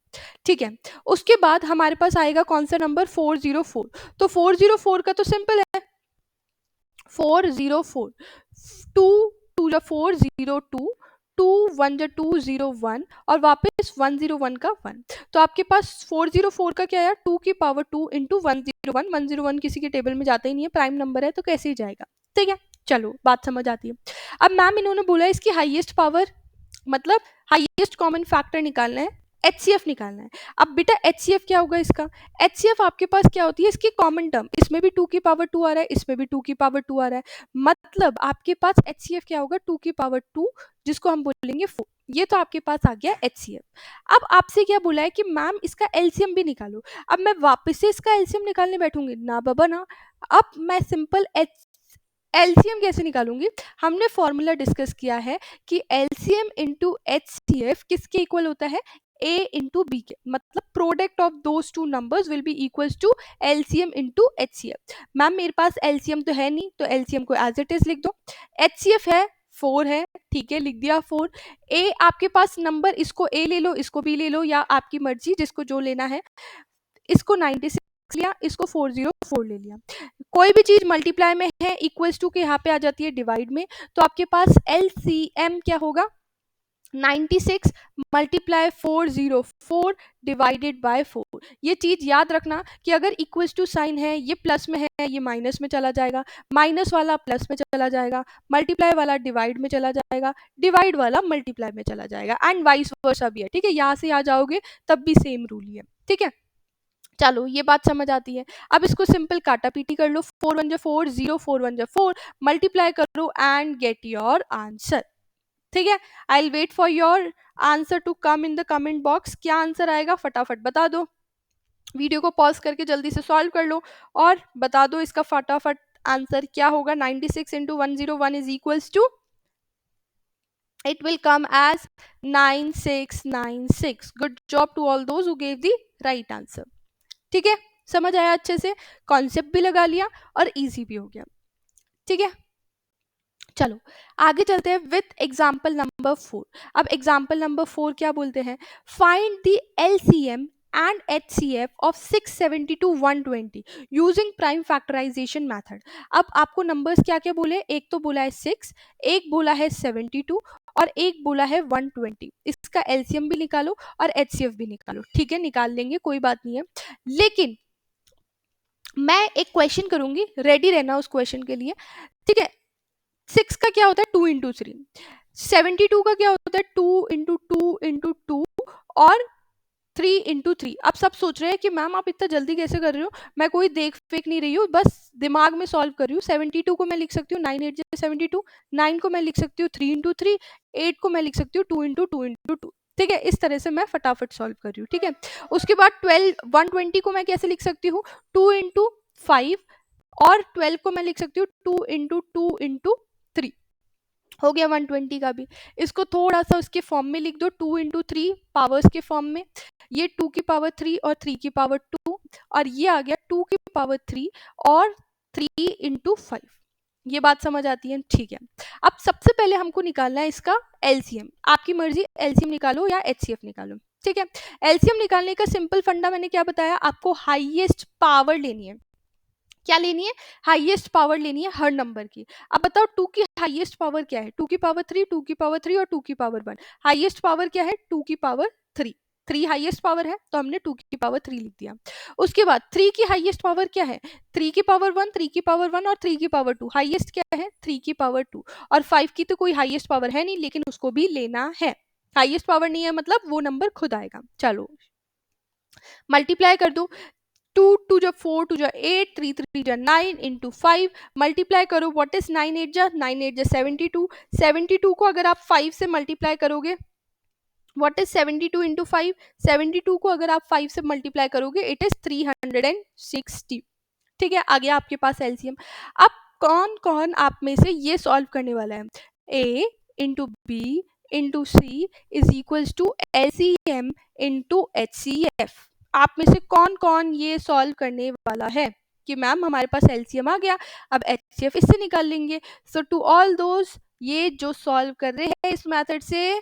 ठीक है। उसके बाद हमारे पास आएगा कौन सा नंबर, 404। तो 404 का तो सिंपल है, 404, 2 2 जा 4 0 2, 2 1 जा 2 0 1 और वापस 101 का 1। तो आपके पास 404 का क्या है, 2 की पावर 2 इंटू 101। 101 किसी के टेबल में जाता ही नहीं है, प्राइम नंबर है तो कैसे ही जाएगा, ठीक है। चलो बात समझ आती है। अब मैम इन्होंने बोला इसकी हाईएस्ट पावर मतलब हाईएस्ट कॉमन फैक्टर निकालना है, एचसीएफ निकालना है। अब बेटा एचसीएफ क्या होगा इसका, एचसीएफ आपके पास क्या होती है इसकी कॉमन टर्म, इसमें भी 2 की पावर 2 आ रहा है, इसमें भी 2 की पावर 2 आ रहा है, मतलब आपके पास एचसीएफ क्या होगा, 2 की पावर 2 जिसको हम बोलेंगे 4। ये तो आपके पास आ गया एचसीएफ। अब आपसे क्या बोला है कि मैम इसका एलसीएम भी निकालो। अब मैं वापस से इसका एलसीएम निकालने बैठूंगी ना बाबा ना। अब मैं सिंपल एलसीएम कैसे निकालूंगी, हमने फॉर्मूला डिस्कस किया है कि एलसीएम इंटू एचसीएफ किसके इक्वल होता है, ए इंटू बी के, मतलब product of those two numbers will be equals to LCM into HCF. Ma'am मेरे पास एलसीएम तो है नहीं, तो एलसीएम को एज इट इज लिख दो। एचसीएफ है 4 है, ठीक है लिख दिया 4। ए आपके पास नंबर, इसको ए ले लो इसको बी ले लो या आपकी मर्जी जिसको जो लेना है। इसको 96 लिया, इसको 404 ले लिया। कोई भी चीज मल्टीप्लाई में है इक्वल्स टू के यहाँ पे आ जाती है डिवाइड में, तो आपके पास एलसीएम क्या होगा, 96 मल्टीप्लाई 404 डिवाइडेड बाय 4। ये चीज याद रखना कि अगर इक्वल्स टू साइन है, ये प्लस में है ये माइनस में चला जाएगा, माइनस वाला प्लस में चला जाएगा, मल्टीप्लाई वाला डिवाइड में चला जाएगा, डिवाइड वाला मल्टीप्लाई में चला जाएगा, एंड वाइस वर्सा भी है, ठीक है। यहाँ से आ जाओगे तब भी सेम रूल ही है, ठीक है। चलो ये बात समझ आती है। अब इसको सिंपल काटा पीटी कर लो, 4 1 जा 4, 0 4 1 जा 4, मल्टीप्लाई करो एंड गेट योर आंसर, ठीक है। I will wait for your answer to come in the comment box. क्या आंसर आएगा फटाफट बता दो, वीडियो को पॉज करके जल्दी से सॉल्व कर लो और बता दो इसका फटाफट आंसर क्या होगा। 96 into 101 is equals to, it will come as 9696. Good job to all those who gave the right answer. ठीक है, समझ आया अच्छे से, कॉन्सेप्ट भी लगा लिया और इजी भी हो गया, ठीक है। चलो आगे चलते हैं विथ एग्जाम्पल नंबर 4। अब एग्जाम्पल नंबर 4 क्या बोलते हैं, find the LCM and HCF of 670 to 120 using prime factorization method। अब आपको नंबर्स क्या क्या बोले, एक तो बोला है 6, एक बोला है 72 और एक बोला है 120। इसका एलसीएम भी निकालो और एचसीएफ भी निकालो, ठीक है निकाल लेंगे कोई बात नहीं है। लेकिन मैं एक क्वेश्चन करूंगी, रेडी रहना उस क्वेश्चन के लिए, ठीक है। 6 का क्या होता है 2 इंटू 3, 72 का क्या होता है 2 इंटू 2 इंटू 2 और 3 इंटू 3। अब सब सोच रहे हैं कि मैम आप इतना जल्दी कैसे कर रहे हो, मैं कोई देख फेक नहीं रही हूँ, बस दिमाग में सॉल्व कर रही हूँ। 72 को मैं लिख सकती हूँ 9 8 72, 9 को मैं लिख सकती हूँ 3 इंटू 3, 8 को मैं लिख सकती हूँ 2 इंटू 2 इंटू 2, ठीक है। इस तरह से मैं फटाफट सॉल्व कर रही हूँ, ठीक है। उसके बाद 120 को मैं कैसे लिख सकती हूँ 2 इंटू 5 और 12 को मैं लिख सकती हूँ 2 इंटू 2 इंटू 3, हो गया 120 का भी। इसको थोड़ा सा उसके फॉर्म में लिख दो, 2 इंटू 3 पावर्स के फॉर्म में, ये 2 की पावर 3 और 3 की पावर 2 और ये आ गया 2 की पावर 3 और 3 इंटू 5, ये बात समझ आती है, ठीक है। अब सबसे पहले हमको निकालना है इसका एलसीएम, आपकी मर्जी एलसीएम निकालो या एचसीएफ निकालो, ठीक है। एलसीएम निकालने का सिंपल फंडा मैंने क्या बताया आपको, हाईएस्ट पावर लेनी है, क्या लेनी है, हाईएस्ट पावर लेनी है हर नंबर की। अब बताओ 2 की हाईएस्ट पावर क्या है, 2 की पावर 3, 2 की पावर 3 और 2 की पावर 1। हाईएस्ट पावर क्या है, 2 की पावर 3, 3 हाईएस्ट पावर है तो हमने 2 की पावर 3 लिख दिया। उसके बाद 3 की हाईएस्ट पावर क्या है, 3 की पावर 1, 3 की पावर 1 और 3 की पावर 2। हाईएस्ट क्या है, 3 की पावर 2। और 5 की तो कोई हाईएस्ट पावर है नहीं, लेकिन उसको भी लेना है। हाईएस्ट पावर नहीं है मतलब वो नंबर खुद आएगा। चलो मल्टीप्लाई कर दो, 2 टू जा 4 टू जा 8, 3 3 जा 9 इंटू 5, मल्टीप्लाई करो, व्हाट इज 9 8 जा 9 8 जा 72, 72 को अगर आप 5 से मल्टीप्लाई करोगे, व्हाट इज 72 इंटू 5, 72 को अगर आप 5 से मल्टीप्लाई करोगे इट इज 360, ठीक है। आ गया आपके पास एलसीएम। अब कौन कौन आप में से ये सॉल्व करने वाला है, ए into B into c is equals to LCM into HCF. आप में से कौन कौन ये सॉल्व करने वाला है कि मैम हमारे पास एलसीएम आ गया, अब एचसीएफ इससे निकाल लेंगे। सो टू ऑल दोज ये जो सॉल्व कर रहे हैं इस मेथड से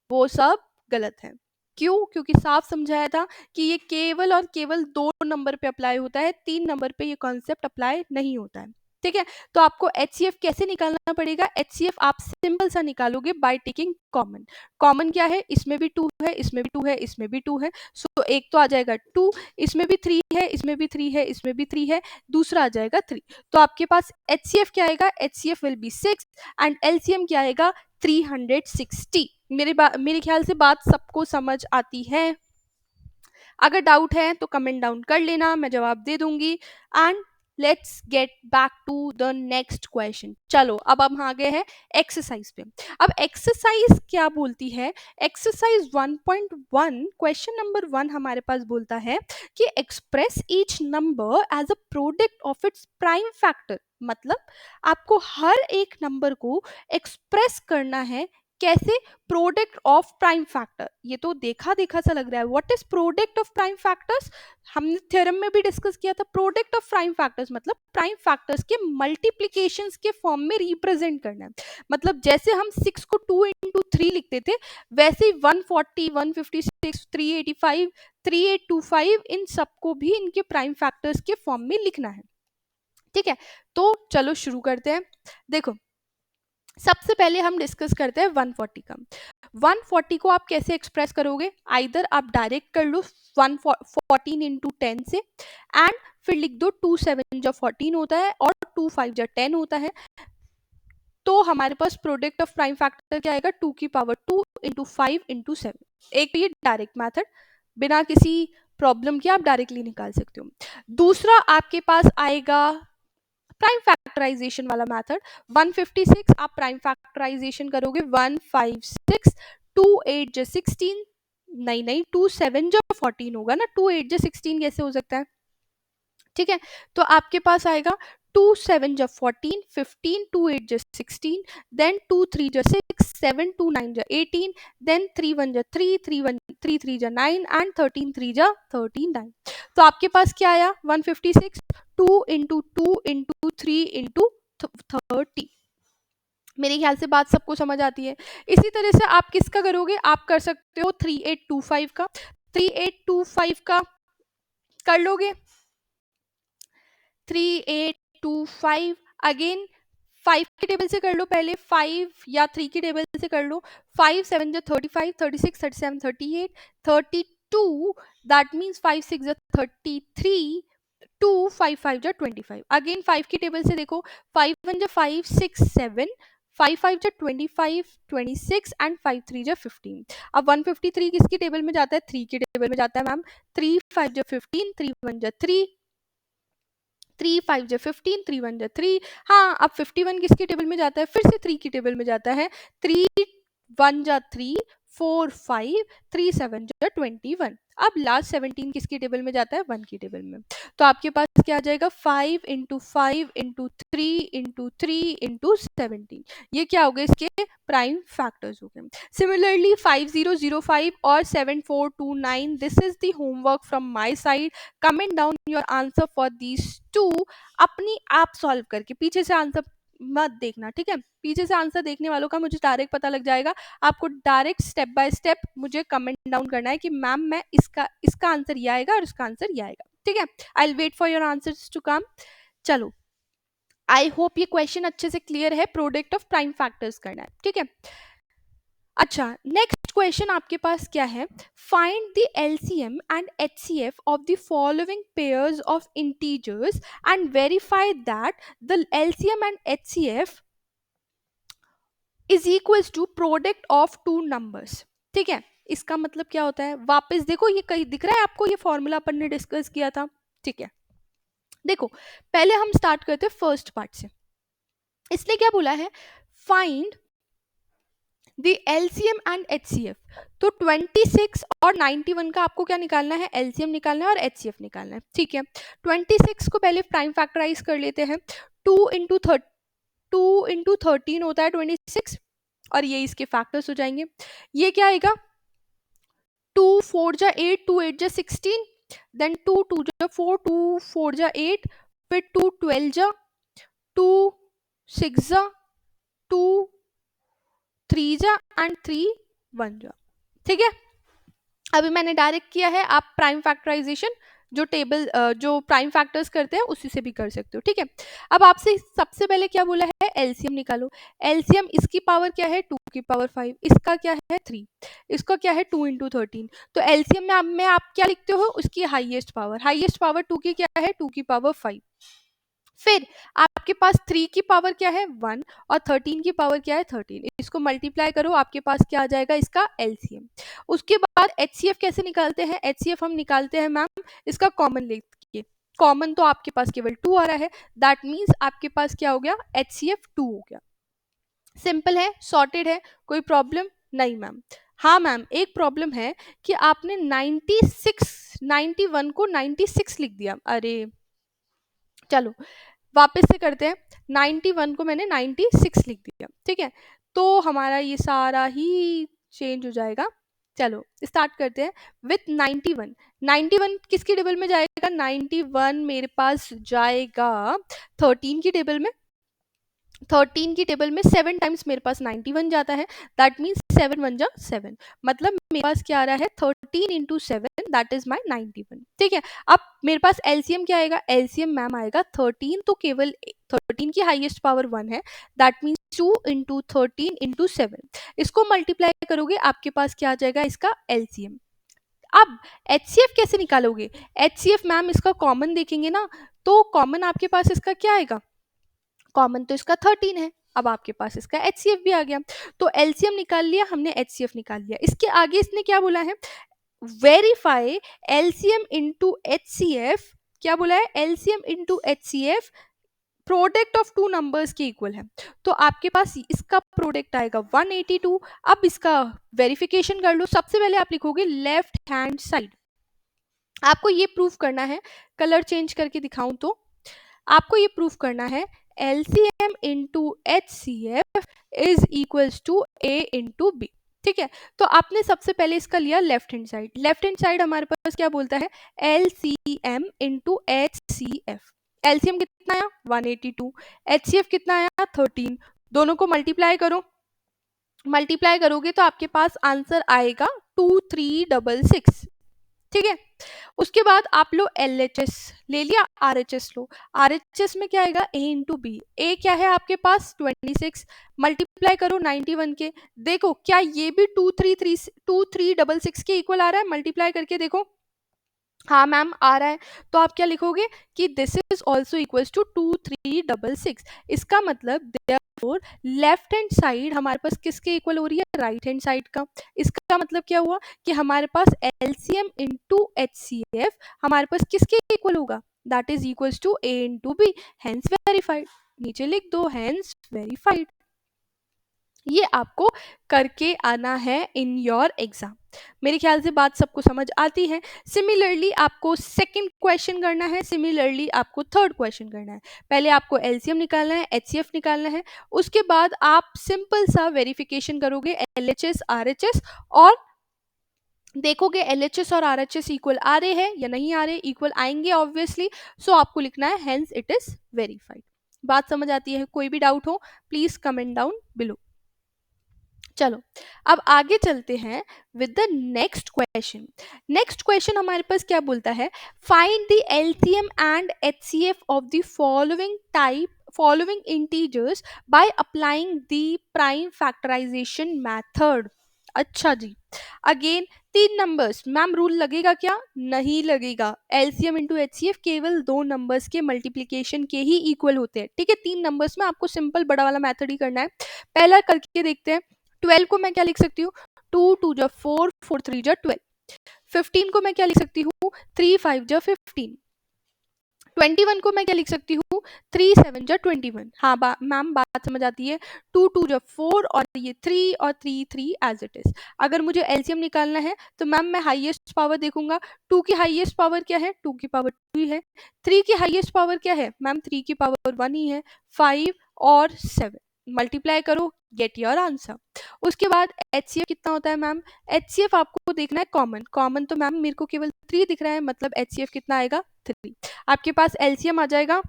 वो सब गलत है। क्यों, क्योंकि साफ समझाया था कि ये केवल और केवल 2 नंबर पे अप्लाई होता है, 3 नंबर पे ये कॉन्सेप्ट अप्लाई नहीं होता है, ठीक है। तो आपको एचसीएफ कैसे निकालना पड़ेगा, एचसीएफ आप सिंपल सा निकालोगे बाय टेकिंग कॉमन। कॉमन क्या है, इसमें भी 2 है, इसमें भी 2 है, इसमें भी 2 है, सो एक तो आ जाएगा 2, इसमें भी 3 है, इसमें भी 3 है, इसमें भी 3 है, दूसरा आ जाएगा 3। तो आपके पास एचसीएफ क्या आएगा, HCF will be 6 and LCM क्या आएगा 360। मेरे ख्याल से बात सबको समझ आती है। अगर डाउट है तो कमेंट डाउन कर लेना, मैं जवाब दे दूंगी। And let's get back to the next question. चलो अब हम आ गए हैं एक्सरसाइज पे। अब एक्सरसाइज क्या बोलती है, एक्सरसाइज 1.1 क्वेश्चन नंबर 1 हमारे पास बोलता है कि express each number as a product of its prime factor. मतलब आपको हर एक नंबर को एक्सप्रेस करना है, कैसे, प्रोडक्ट ऑफ प्राइम फैक्टर। ये तो देखा देखा सा लग रहा है, what is product of prime factors, हमने थ्योरम में भी डिस्कस किया था। प्रोडक्ट ऑफ प्राइम फैक्टर्स मतलब प्राइम फैक्टर्स के मल्टीप्लीकेशंस के फॉर्म में रिप्रेजेंट करना है। मतलब जैसे हम 6 को 2 इंटू 3 लिखते थे, वैसे ही 140, 156, 385, 3825 इन सबको भी इनके प्राइम फैक्टर्स के फॉर्म में लिखना है, ठीक है। तो चलो शुरू करते हैं। देखो सबसे पहले हम डिस्कस करते हैं 140 का। 140 को आप कैसे एक्सप्रेस करोगे, आइदर आप डायरेक्ट कर लो 114 इंटू 10 से, एंड फिर लिख दो 2 7 जो 14 होता है और 2 5 जो 10 होता है। तो हमारे पास प्रोडक्ट ऑफ प्राइम फैक्टर क्या आएगा, 2 की पावर 2 इंटू 5 इंटू 7। एक ये डायरेक्ट मैथड, बिना किसी प्रॉब्लम के आप डायरेक्टली निकाल सकते हो। दूसरा आपके पास आएगा प्राइम फैक्टराइजेशन वाला मेथड। 156 आप प्राइम फैक्टराइजेशन करोगे, 156 2 8 जो 16, नहीं 2 7 जो 14 होगा ना, 2 8 जो 16 कैसे हो सकता है, ठीक है। तो आपके पास आएगा 2 7 जो 14, 15 2 8 जो 16, देन 2 3 जो 6, 7 2 9 जो 18, देन 3 1 जो 3, 3 3 जो 9 एंड 13 3 जो 13 9। तो आपके पास क्या आया, 156 2 इंटू 2 इंटू 3 इंटू 30। मेरे ख्याल से बात सबको समझ आती है। इसी तरह से आप किसका करोगे, आप कर सकते हो 3825 का, 3825 का कर लोगे, 3825 अगेन 5 की टेबल से कर लो, पहले 5 या 3 की टेबल से कर लो। 5 7 जो 35, 36 37 38 32, दैट मीन्स 5 6 जो 33, 2 5 5 जो 25। अगेन 5 की टेबल से देखो, 5 1 जो 5 6 7, 5 5 जो 25 26 एंड 5 3 जो 15। अब 153 किसकी टेबल में जाता है, 3 की टेबल में जाता है मैम। 3 5 जो 15, 3 1 जो 3, 3 5 जो 15, 3 1 जो 3। हाँ अब 51 किसकी टेबल में जाता है, फिर से 3 की टेबल में जाता है। 3 1 जो 3, 4 5, 3 7 जो 21। अब लास्ट 17 किसकी टेबल में जाता है, 1 की टेबल में। तो आपके पास क्या आ जाएगा, 5 इंटू 5 इंटू 3 इंटू 3 इंटू 17। ये क्या हो गए, इसके प्राइम फैक्टर्स हो गए। सिमिलरली 5005 और 7429, this is the homework from my side. Comment down your answer for these two, अपनी आप सॉल्व करके, पीछे से आंसर मत देखना, ठीक है। पीछे से आंसर देखने वालों का मुझे डायरेक्ट पता लग जाएगा। आपको डायरेक्ट स्टेप बाय स्टेप मुझे कमेंट डाउन करना है कि मैम मैं इसका आंसर ये आएगा और इसका आंसर ये आएगा, ठीक है। I will wait for your answers to come. चलो, आई होप ये क्वेश्चन अच्छे से क्लियर है। प्रोडक्ट ऑफ प्राइम फैक्टर्स करना है, ठीक है। अच्छा, नेक्स्ट क्वेश्चन आपके पास क्या है? Find the LCM and HCF of the following pairs of integers and verify that the LCM and HCF is equals to product of two numbers, ठीक है। इसका मतलब क्या होता है? वापस देखो, ये कहीं दिख रहा है आपको? ये फॉर्मूला अपन ने डिस्कस किया था, ठीक है। देखो, पहले हम स्टार्ट करते हैं फर्स्ट पार्ट से। इसने क्या बोला है? Find the LCM and HCF. तो 26 और 91 का आपको क्या निकालना है? एलसीएम निकालना है और एचसीएफ निकालना है, ठीक है। 26 को पहले प्राइम फैक्टराइज कर लेते हैं। 2 इंटू 13 होता है 26, और ये इसके फैक्टर्स हो जाएंगे। ये क्या आएगा? 2 4 जा 8, 2 8 जा 16, देन 2 2 जा 4, 2 4 जा 8, फिर 2 12 जा, 2 6 जा, 2 3 जा एंड 3 1 जा, ठीक है। अभी मैंने डायरेक्ट किया है, आप प्राइम फैक्टराइजेशन जो टेबल जो प्राइम फैक्टर्स करते हैं उसी से भी कर सकते हो, ठीक है। अब आपसे सबसे पहले क्या बोला है? एलसीएम निकालो। एलसीएम, इसकी पावर क्या है? 2 की पावर 5, इसका क्या है? 3, इसका क्या है? 2 इंटू 13। तो एलसीएम में आप क्या लिखते हो? उसकी हाईएस्ट पावर 2 की क्या है? 2 की पावर 5। फिर आपके पास 3 की पावर क्या है? 1, और 13 की पावर क्या है? 13। इसको मल्टीप्लाई करो, आपके पास क्या आ जाएगा? इसका एलसीएम। उसके बाद एचसीएफ कैसे निकालते हैं? एचसीएफ हम निकालते हैं मैम इसका कॉमन लेके। कॉमन तो आपके पास केवल 2 आ रहा है, दैट मीन्स आपके पास क्या हो गया? एचसीएफ 2 हो गया। सिंपल है, सॉर्टेड है, कोई प्रॉब्लम नहीं मैम। हाँ मैम, एक प्रॉब्लम है कि आपने 91 को 96 लिख दिया। अरे चलो वापस से करते हैं। 91 को मैंने 96 लिख दिया, ठीक है। तो हमारा ये सारा ही चेंज हो जाएगा। चलो स्टार्ट करते हैं विथ 91। 91 किसकी टेबल में जाएगा? 91 मेरे पास जाएगा 13 की टेबल में। 13 की टेबल में 7 टाइम्स मेरे पास 91 जाता है, दैट मीन्स 7 1 जा 7, मतलब मेरे पास क्या आ रहा है? 13 इंटू 7, दैट इज माई 91, ठीक है। अब मेरे पास एलसीएम क्या आएगा? एलसीएम मैम आएगा 13, तो केवल 13 की हाईएस्ट पावर 1 है, दैट मीन्स 2 इंटू 13 इंटू 7। इसको मल्टीप्लाई करोगे, आपके पास क्या आ जाएगा? इसका एलसीएम। अब एचसीएफ कैसे निकालोगे? एचसीएफ मैम इसका कॉमन देखेंगे ना, तो कॉमन आपके पास इसका क्या आएगा? कॉमन तो इसका 13 है। अब आपके पास इसका एचसीएफ भी आ गया, तो एलसीएम निकाल लिया हमने, एचसीएफ निकाल लिया। इसके आगे इसने क्या बोला है? Verify LCM into HCF. क्या बोला है? LCM into HCF product of two numbers के इक्वल है। तो आपके पास इसका प्रोडक्ट आएगा 182। अब इसका वेरिफिकेशन कर लो। सबसे पहले आप लिखोगे लेफ्ट हैंड साइड। आपको ये प्रूफ करना है, कलर चेंज करके दिखाऊं तो आपको ये प्रूफ करना है LCM into HCF is equals to A into B, ठीक है। तो आपने सबसे पहले इसका लिया left hand side. Left hand side हमारे पास क्या बोलता है? LCM into HCF। LCM कितना आया? 182। HCF कितना आया? 13। दोनों को मल्टीप्लाई करो। मल्टीप्लाई करोगे तो आपके पास आंसर आएगा 2366, ठीक है। उसके बाद आप लो LHS ले लिया, RHS लो। RHS में क्या आएगा? A into B. ए क्या है आपके पास? 26। मल्टीप्लाई करो 91 के। देखो क्या ये भी 2366 के इक्वल आ रहा है? मल्टीप्लाई करके देखो। हाँ मैम आ रहा है। तो आप क्या लिखोगे कि this is also equals to 2366। इसका मतलब लेफ्ट हैंड साइड हमारे पास किसके इक्वल हो रही है? राइट हैंड साइड का। इसका मतलब क्या हुआ कि हमारे पास एलसीएम इंटू एचसीएफ हमारे पास किसके इक्वल होगा? That is equals to A into B, hence verified. नीचे लिख दो हेंस वेरीफाइड। ये आपको करके आना है इन योर एग्जाम। मेरे ख्याल से बात सबको समझ आती है। सिमिलरली आपको सेकंड क्वेश्चन करना है, सिमिलरली आपको थर्ड क्वेश्चन करना है। पहले आपको एलसीएम निकालना है, एचसीएफ निकालना है, उसके बाद आप सिंपल सा वेरिफिकेशन करोगे एलएचएस आरएचएस और देखोगे एलएचएस और आरएचएस इक्वल आ रहे हैं या नहीं आ रहे। इक्वल आएंगे ऑब्वियसली, सो आपको लिखना है हेंस इट इज वेरीफाइड। बात समझ आती है? कोई भी डाउट हो प्लीज कमेंट डाउन बिलो। चलो अब आगे चलते हैं with the next question. Next question हमारे पास क्या बोलता है, find the LCM and HCF of the following integers by applying the prime factorisation method. अच्छा जी, अगेन तीन नंबर्स, मैम रूल लगेगा क्या? नहीं लगेगा। एलसीएम इंटू एचसीएफ केवल दो नंबर्स के मल्टीप्लीकेशन के ही इक्वल होते हैं, ठीक है। तीन नंबर्स में आपको सिंपल बड़ा वाला मेथड ही करना है। पहला करके देखते हैं। 12 को मैं क्या लिख सकती हूँ, 2 2 जा 4, 4 3 जा 12। 15 को मैं क्या लिख सकती हूँ, 3 5 जा 15। 21 को मैं क्या लिख सकती हूँ, 3 7 जा 21। हाँ मैम बात समझ आती है। 2 2 जा 4 और ये 3 और 3 एज इट इज। अगर मुझे एलसीएम निकालना है तो मैम मैं हाईएस्ट पावर देखूंगा। 2 की हाईएस्ट पावर क्या है, 2 की पावर 2 ही है। 3 की हाईएस्ट पावर क्या है मैम, 3 की पावर 1 ही है। 5 और 7 मल्टीप्लाई करो, गेट योर आंसर। उसके बाद एचसीएफ कितना होता है मैम, एचसीएफ आपको देखना है कॉमन। कॉमन तो मैम मेरे को केवल 3 दिख रहा है, मतलब एचसीएफ कितना आएगा, 3। आपके पास एलसीएम आ जाएगा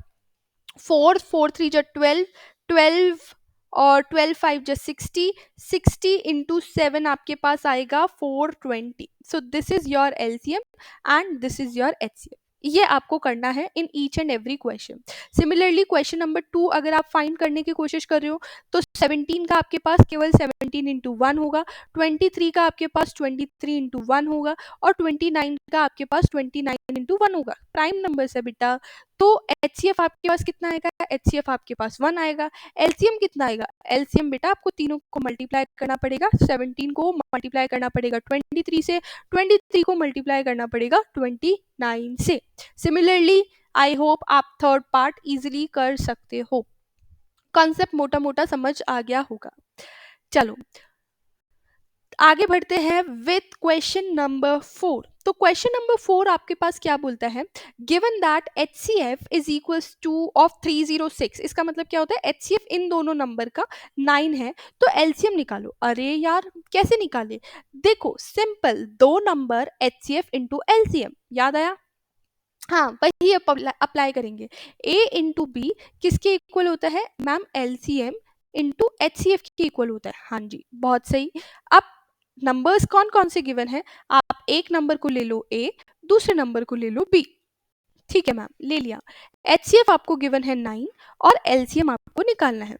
4 4 3 जा 12, 12 और 12 5 जा 60, 60 इंटू 7 आपके पास आएगा 420। So this is your LCM and this is your HCF. ये आपको करना है in each and every question. Similarly question number 2 अगर आप फाइंड करने की कोशिश कर रहे हो तो 17 का आपके पास केवल 17 इंटू 1 होगा, 23 का आपके पास 23 इंटू 1 होगा और 29 का आपके पास 29 इंटू 1 होगा। प्राइम नंबर है बेटा, तो एचसीएफ आपके पास कितना आएगा, एचसीएफ आपके पास 1 आएगा। एलसीएम कितना आएगा, एलसीएम बेटा आपको तीनों को मल्टीप्लाई करना पड़ेगा। 17 को मल्टीप्लाई करना पड़ेगा 23 से, 23 को मल्टीप्लाई करना पड़ेगा 29 से। सिमिलरली आई होप आप थर्ड पार्ट इजीली कर सकते हो। कॉन्सेप्ट मोटा मोटा समझ आ गया होगा। चलो आगे बढ़ते हैं विथ क्वेश्चन नंबर 4। तो क्वेश्चन नंबर 4 आपके पास क्या बोलता है, given that HCF is equals two of 306। इसका मतलब क्या होता है, HCF इन दोनों नंबर का 9 है, तो एलसीएम निकालो। अरे यार कैसे निकाले, देखो सिंपल, दो नंबर HCF इंटू एलसीएम, याद आया? हाँ वही अप्लाई करेंगे। A इंटू बी किसके इक्वल होता है मैम, एलसीएम इंटू एचसीएफ के इक्वल होता है। हाँ जी बहुत सही। अब नंबर्स कौन कौन से गिवन है, आप एक नंबर को ले लो A, दूसरे नंबर को ले लो B। ठीक है मैम ले लिया। एचसीएफ आपको गिवन है 9 और एलसीएम आपको निकालना है।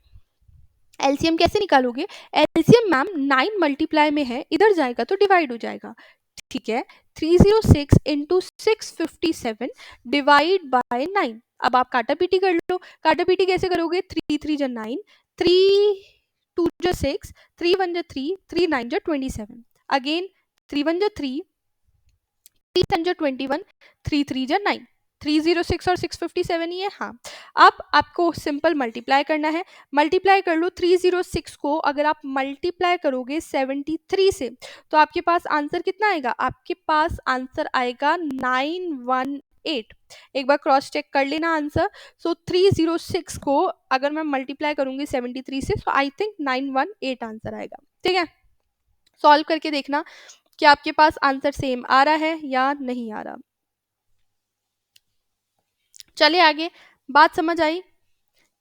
एलसीएम कैसे निकालोगे, एलसीएम मैम 9 मल्टीप्लाई में है, इधर जाएगा तो डिवाइड हो जाएगा। ठीक है, 306 इंटू 657 डिवाइड बाय 9। अब आप काटा पीटी कर लो। काटा पीटी कैसे करोगे, 3 3 जा 9, 3 2 जा 6, 3 1 जा 3, 3 9 जा 27। अगेन 3 1 जा 3, 3 7 जा 21, 3 3 जा 9, 306 और 657 ही है। हाँ अब आपको सिंपल मल्टीप्लाई करना है। मल्टीप्लाई कर लो 306 को, अगर आप मल्टीप्लाई करोगे 73 से तो आपके पास आंसर कितना आएगा, आपके पास आंसर आएगा 918। एक बार क्रॉस चेक कर लेना आंसर। सो 306 को अगर मैं मल्टीप्लाई करूंगी 73 से तो आई थिंक 918 आंसर आएगा। ठीक है, सॉल्व करके देखना कि आपके पास आंसर सेम आ रहा है या नहीं आ रहा। चलिए आगे, बात समझ आई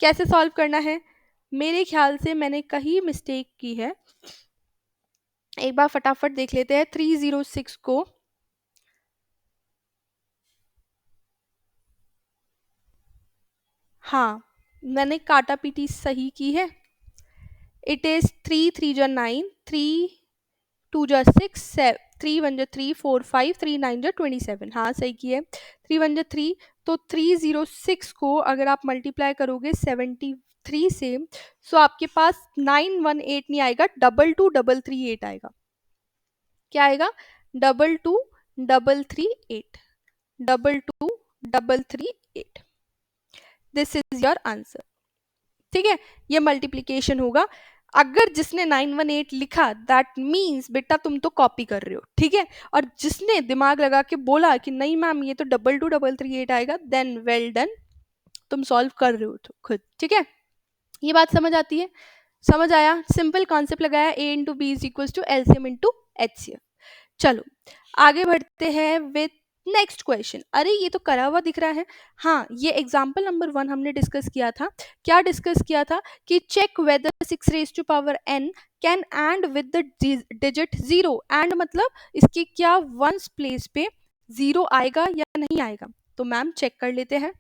कैसे सॉल्व करना है? मेरे ख्याल से मैंने कहीं मिस्टेक की है, एक बार फटाफट देख लेते हैं। 306 को हाँ मैंने काटा पीटी सही की है। इट इज 3 3 जा 9, 3 2 जा 6, 3 1 जा 3, 4 5, 3 9 जा 27। हाँ सही की है, 3 1 जा 3। तो 306 को अगर आप मल्टीप्लाई करोगे 73 से सो आपके पास 918 नहीं आएगा, 22338 आएगा। क्या आएगा, 22338, 22338। This is your answer. ठीक है, ये मल्टीप्लीकेशन होगा। अगर जिसने 918 लिखा दैट मीन्स बेटा तुम तो कॉपी कर रहे हो। ठीक है, और जिसने दिमाग लगा के बोला कि नहीं मैम ये तो 22338 आएगा, देन वेल डन, तुम सॉल्व कर रहे हो तो खुद। ठीक है, ये बात समझ आती है? समझ आया, सिंपल कॉन्सेप्ट लगाया, A into B is equal to LCM into HCF. चलो आगे बढ़ते हैं विथ नेक्स्ट क्वेश्चन, अरे ये तो करा हुआ दिख रहा है। हाँ, ये एग्जाम्पल नंबर 1 हमने डिस्कस किया था। क्या डिस्कस किया था कि check whether 6 raise to power n can end with the digit 0। And मतलब इसके क्या वंस प्लेस पे 0 आएगा या नहीं आएगा। तो मैम चेक कर लेते हैं।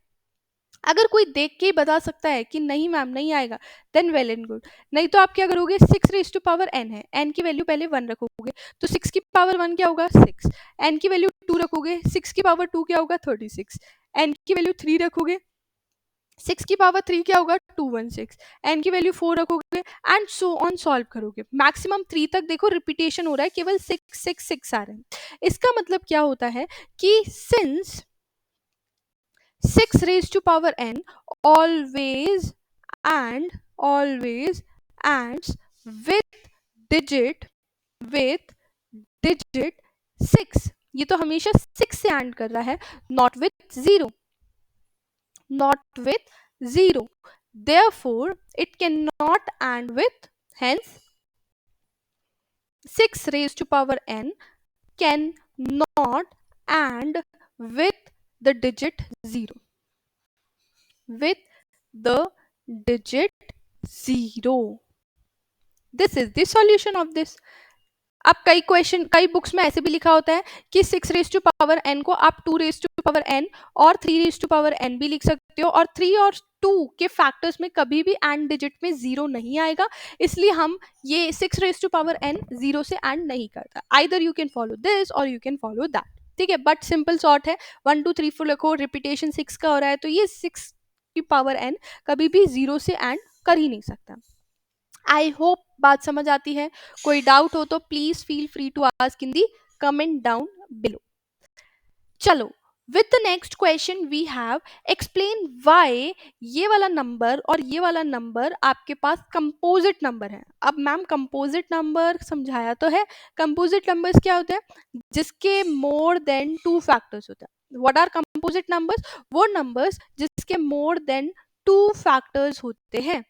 अगर कोई देख के ही बता सकता है कि नहीं मैम नहीं आएगा, देन वेल एंड गुड। नहीं तो आप क्या करोगे, 6 रेज टू पावर n है, n की वैल्यू पहले 1 रखोगे, तो 6 की पावर 1 क्या होगा 6। n की वैल्यू 2 रखोगे, 6 की पावर 2 क्या होगा 36। n की वैल्यू 3 रखोगे, 6 की पावर 3 क्या होगा 216। n की वैल्यू 4 रखोगे एंड सो ऑन सॉल्व करोगे। मैक्सिमम 3 तक देखो रिपीटेशन हो रहा है, केवल 6 6 6 आ रहे हैं। इसका मतलब क्या होता है कि since 6 raised to power n always always ends with digit with digit 6। ये तो हमेशा 6 से एंड कर रहा है, not with 0, not with 0। therefore it cannot end with, hence 6 raised to power n can not end with the digit 0, with the digit 0। This is the solution of this. अब कई क्वेश्चन कई बुक्स में ऐसे भी लिखा होता है कि 6 रेज टू पावर n को आप 2 रेज टू पावर n और 3 रेज टू पावर n भी लिख सकते हो, और 3 और 2 के फैक्टर्स में कभी भी एंड डिजिट में 0 नहीं आएगा, इसलिए हम ये 6 रेज टू पावर n 0 से एंड नहीं करता। Either you can follow this और यू कैन फॉलो दैट, ठीक है, बट सिंपल सॉर्ट है 1 2 3 4 लिखो, रिपीटेशन 6 का हो रहा है, तो ये 6 की पावर n कभी भी 0 से एंड कर ही नहीं सकता। आई होप बात समझ आती है। कोई डाउट हो तो please feel free to ask in the comment down below. चलो, with the next question we have explain why ये वाला नंबर और ये वाला नंबर आपके पास कंपोजिट नंबर है। अब मैम कंपोजिट नंबर समझाया तो है, कंपोजिट नंबर्स क्या होते हैं, जिसके मोर देन 2 फैक्टर्स होते हैं। व्हाट आर कंपोजिट नंबर्स, वो नंबर्स जिसके मोर देन 2 फैक्टर्स होते हैं।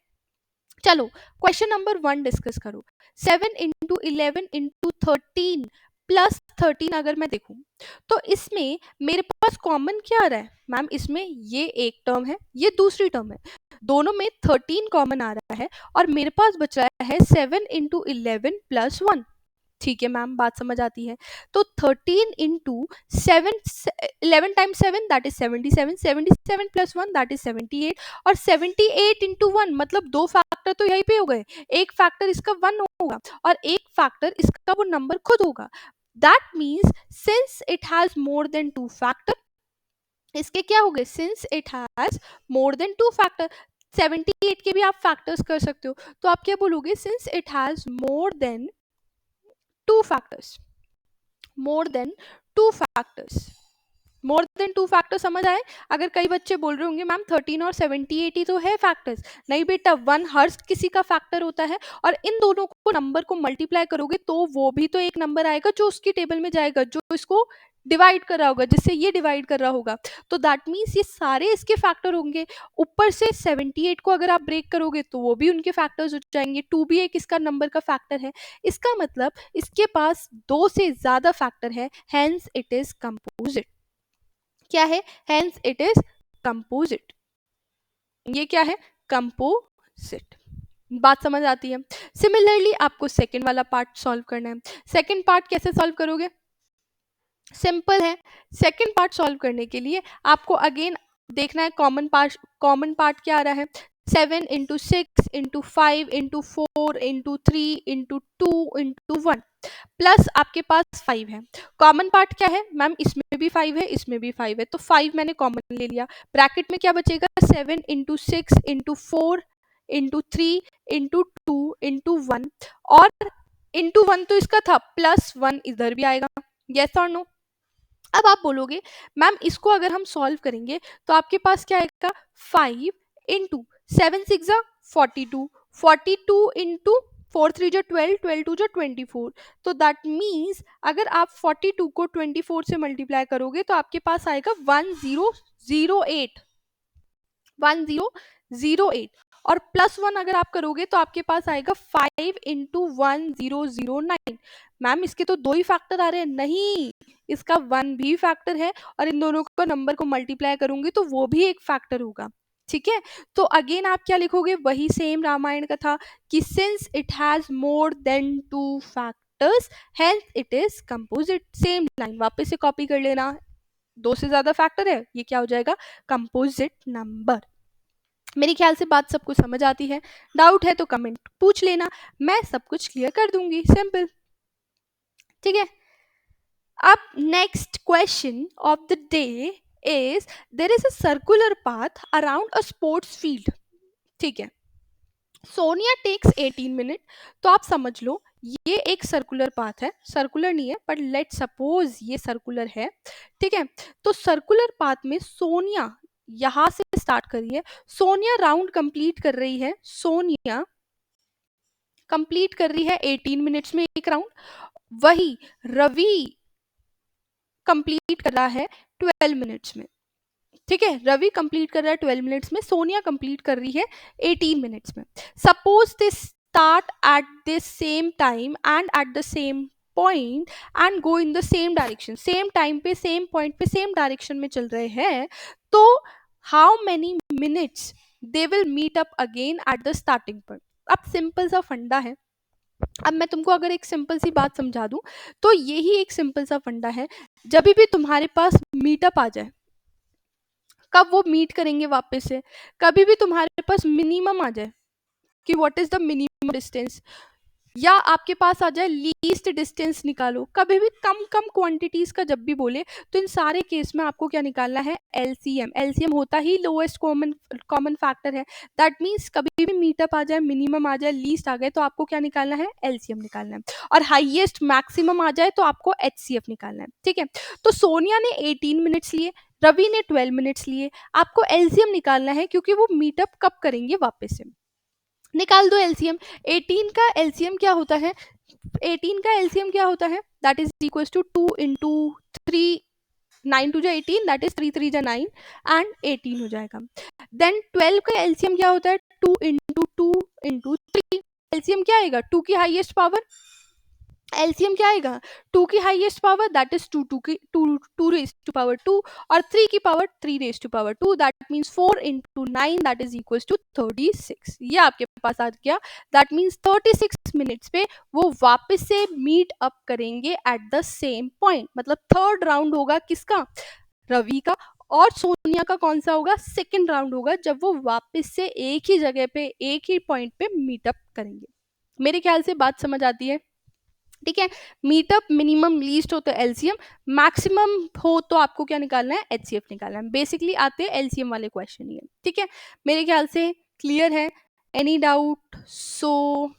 चलो क्वेश्चन नंबर 1 डिस्कस करो। 7 इंटू 11 इंटू 13 प्लस 13 अगर मैं देखूं तो इसमें मेरे पास कॉमन क्या आ रहा है मैम, इसमें ये एक टर्म है, ये दूसरी टर्म है, दोनों में 13 कॉमन आ रहा है और मेरे पास बच रहा है 7 इंटू 11 प्लस 1। ठीक है मैम, बात समझ आती है। तो 13 into 7, 11 times 7 that is 77, 77 plus 1 that is 78, और 78 इंटू 1 मतलब 2 फैक्टर तो यहीं पे हो गए, एक फैक्टर इसका 1 होगा और एक फैक्टर इसका वो नंबर खुद होगा। That means since it has more than 2 factor, इसके क्या हो गए, since it has more than 2 factor, 78 के भी आप फैक्टर्स कर सकते हो, तो आप क्या बोलोगे, since it has more than 2 factors, more than 2 factors, more than 2 factor समझ आए। अगर कई बच्चे बोल रहे होंगे मैम 13 और 78 ही तो है फैक्टर्स, नहीं बेटा 1 हर किसी का फैक्टर होता है, और इन दोनों को नंबर को मल्टीप्लाई करोगे तो वो भी तो एक नंबर आएगा जो उसकी टेबल में जाएगा, जो इसको डिवाइड कर रहा होगा, जिससे ये डिवाइड कर रहा होगा, तो दैट मीन्स ये सारे इसके फैक्टर होंगे। ऊपर से 78 को अगर आप ब्रेक करोगे तो वो भी उनके फैक्टर्स हो जाएंगे, 2 भी एक इसका नंबर का फैक्टर है, इसका मतलब इसके पास 2 से ज्यादा फैक्टर है, हेंस इट इज कंपोजिट। क्या है, हेंस इट इज कंपोजिट। ये क्या है, कंपोजिट। बात समझ आती है। सिमिलरली आपको सेकंड वाला पार्ट सॉल्व करना है। सेकंड पार्ट कैसे सॉल्व करोगे, सिंपल है। सेकंड पार्ट सॉल्व करने के लिए आपको अगेन देखना है कॉमन पार्ट क्या आ रहा है, 7 into 6 into 5 into 4 into 3 into 2 into 1 plus आपके पास 5 है। कॉमन पार्ट क्या है मैम, इसमें भी 5 है, इसमें भी 5 है, तो 5 मैंने कॉमन ले लिया। ब्रैकेट में क्या बचेगा, 7 into 6 into 4 into 3 into 2 into 1, और इंटू 1 तो इसका था, प्लस 1 इधर भी आएगा। यस और नो। अब आप बोलोगे मैम इसको अगर हम सॉल्व करेंगे तो आपके पास क्या आएगा, 5 इंटू 7 6 42, 42 इंटू 4 3 जो 12, 12 2 जो 24, तो दैट मीन्स अगर आप 42 को 24 से मल्टीप्लाई करोगे तो आपके पास आएगा 1008, 1008। और +1 अगर आप करोगे तो आपके पास आएगा 5 इंटू 1009। मैम इसके तो 2 ही फैक्टर आ रहे हैं, नहीं इसका 1 भी फैक्टर है और इन दोनों को नंबर को मल्टीप्लाई करूंगी तो वो भी एक फैक्टर होगा। ठीक है, तो अगेन आप क्या लिखोगे, वही सेम रामायण का था कि since it has more than 2 factors hence it is composite. Same line वापस से कॉपी कर लेना, 2 से ज्यादा फैक्टर है, ये क्या हो जाएगा, कंपोजिट नंबर। मेरे ख्याल से बात सबको समझ आती है, डाउट है तो कमेंट पूछ लेना, मैं सब कुछ क्लियर कर दूंगी, सिंपल। ठीक है, अब next question of the day is there is a circular path around a sports field. ठीक है, सोनिया टेक्स 18 मिनट, तो आप समझ लो ये एक सर्कुलर पाथ है, सर्कुलर नहीं है पर लेट सपोज ये सर्कुलर है। ठीक है, तो सर्कुलर पाथ में सोनिया यहां से स्टार्ट करी है, सोनिया राउंड कंप्लीट कर रही है, सोनिया कंप्लीट कर रही है 18 मिनट्स में एक राउंड, वही रवि कंप्लीट कर रहा है 12 मिनट्स में। ठीक है, रवि कंप्लीट कर रहा है 12 मिनट्स में, सोनिया कंप्लीट कर रही है 18 मिनट्स में। Suppose they start at the same time and at the same point and go in the same direction, same time पे सेम पॉइंट पे सेम डायरेक्शन में चल रहे हैं, तो how many minutes they will meet up again at the starting point. अब सिंपल सा फंडा है, अब मैं तुमको अगर एक सिंपल सी बात समझा दूं तो यही एक सिंपल सा फंडा है, जब भी तुम्हारे पास मीटअप आ जाए, कब वो मीट करेंगे वापस से, कभी भी तुम्हारे पास मिनिमम आ जाए कि what is the minimum distance, या आपके पास आ जाए लीस्ट डिस्टेंस निकालो, कभी भी कम कम क्वांटिटीज का जब भी बोले तो इन सारे केस में आपको क्या निकालना है, एलसीएम। एलसीएम होता ही लोएस्ट कॉमन कॉमन फैक्टर है, दैट मीन्स कभी भी मीटअप आ जाए, मिनिमम आ जाए, लीस्ट आ गए, तो आपको क्या निकालना है, एलसीएम निकालना है, और हाईएस्ट मैक्सिमम आ जाए तो आपको एचसीएफ निकालना है। ठीक है, तो सोनिया ने 18 मिनट्स लिए, रवि ने 12 मिनट्स लिए, आपको एलसीएम निकालना है क्योंकि वो मीटअप कब करेंगे वापस से। निकाल दो एलसीएम, 18 का एलसीएम क्या होता है, 18 का एलसीएम क्या होता है, that is equal to 2 into 3, 9 टू जा 18, दैट इज 3 3 जा 9 एंड 18 हो जाएगा। देन 12 का एलसीएम क्या होता है, 2 इंटू 2 इंटू 3, एलसीएम क्या आएगा, 2 की हाईएस्ट पावर, एलसीएम क्या आएगा, 2 की हाईएस्ट पावर दैट इज 2 2 की 2 रेज टू पावर 2 और 3 की power 3 raise to power 2, that means 4 into 9 that is equal to 36। ये आपके पास आ गया, दैट मींस 36 मिनट्स पे वो वापस से मीट अप करेंगे एट द सेम पॉइंट, मतलब थर्ड राउंड होगा किसका, रवि का, और सोनिया का कौन सा होगा, सेकेंड राउंड होगा, जब वो वापस से एक ही जगह पे एक ही पॉइंट पे मीटअप करेंगे। मेरे ख्याल से बात समझ आती है। ठीक है, मीटअप मिनिमम लीस्ट हो तो एलसीएम, मैक्सिमम हो तो आपको क्या निकालना है, एचसीएफ निकालना है। बेसिकली आते हैं एलसीएम वाले क्वेश्चन ही है। ठीक है, मेरे ख्याल से क्लियर है, any doubt? So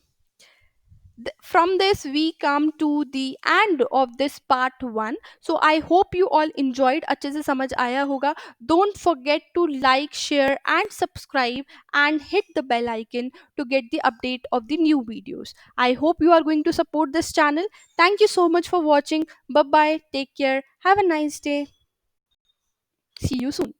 from this we come to the end of this part 1, so I hope you all enjoyed, अच्छे से समझ आया होगा। Don't forget to like, share and subscribe and hit the bell icon to get the update of the new videos. I hope you are going to support this channel. Thank you so much for watching. Bye bye, take care, have a nice day, see you soon.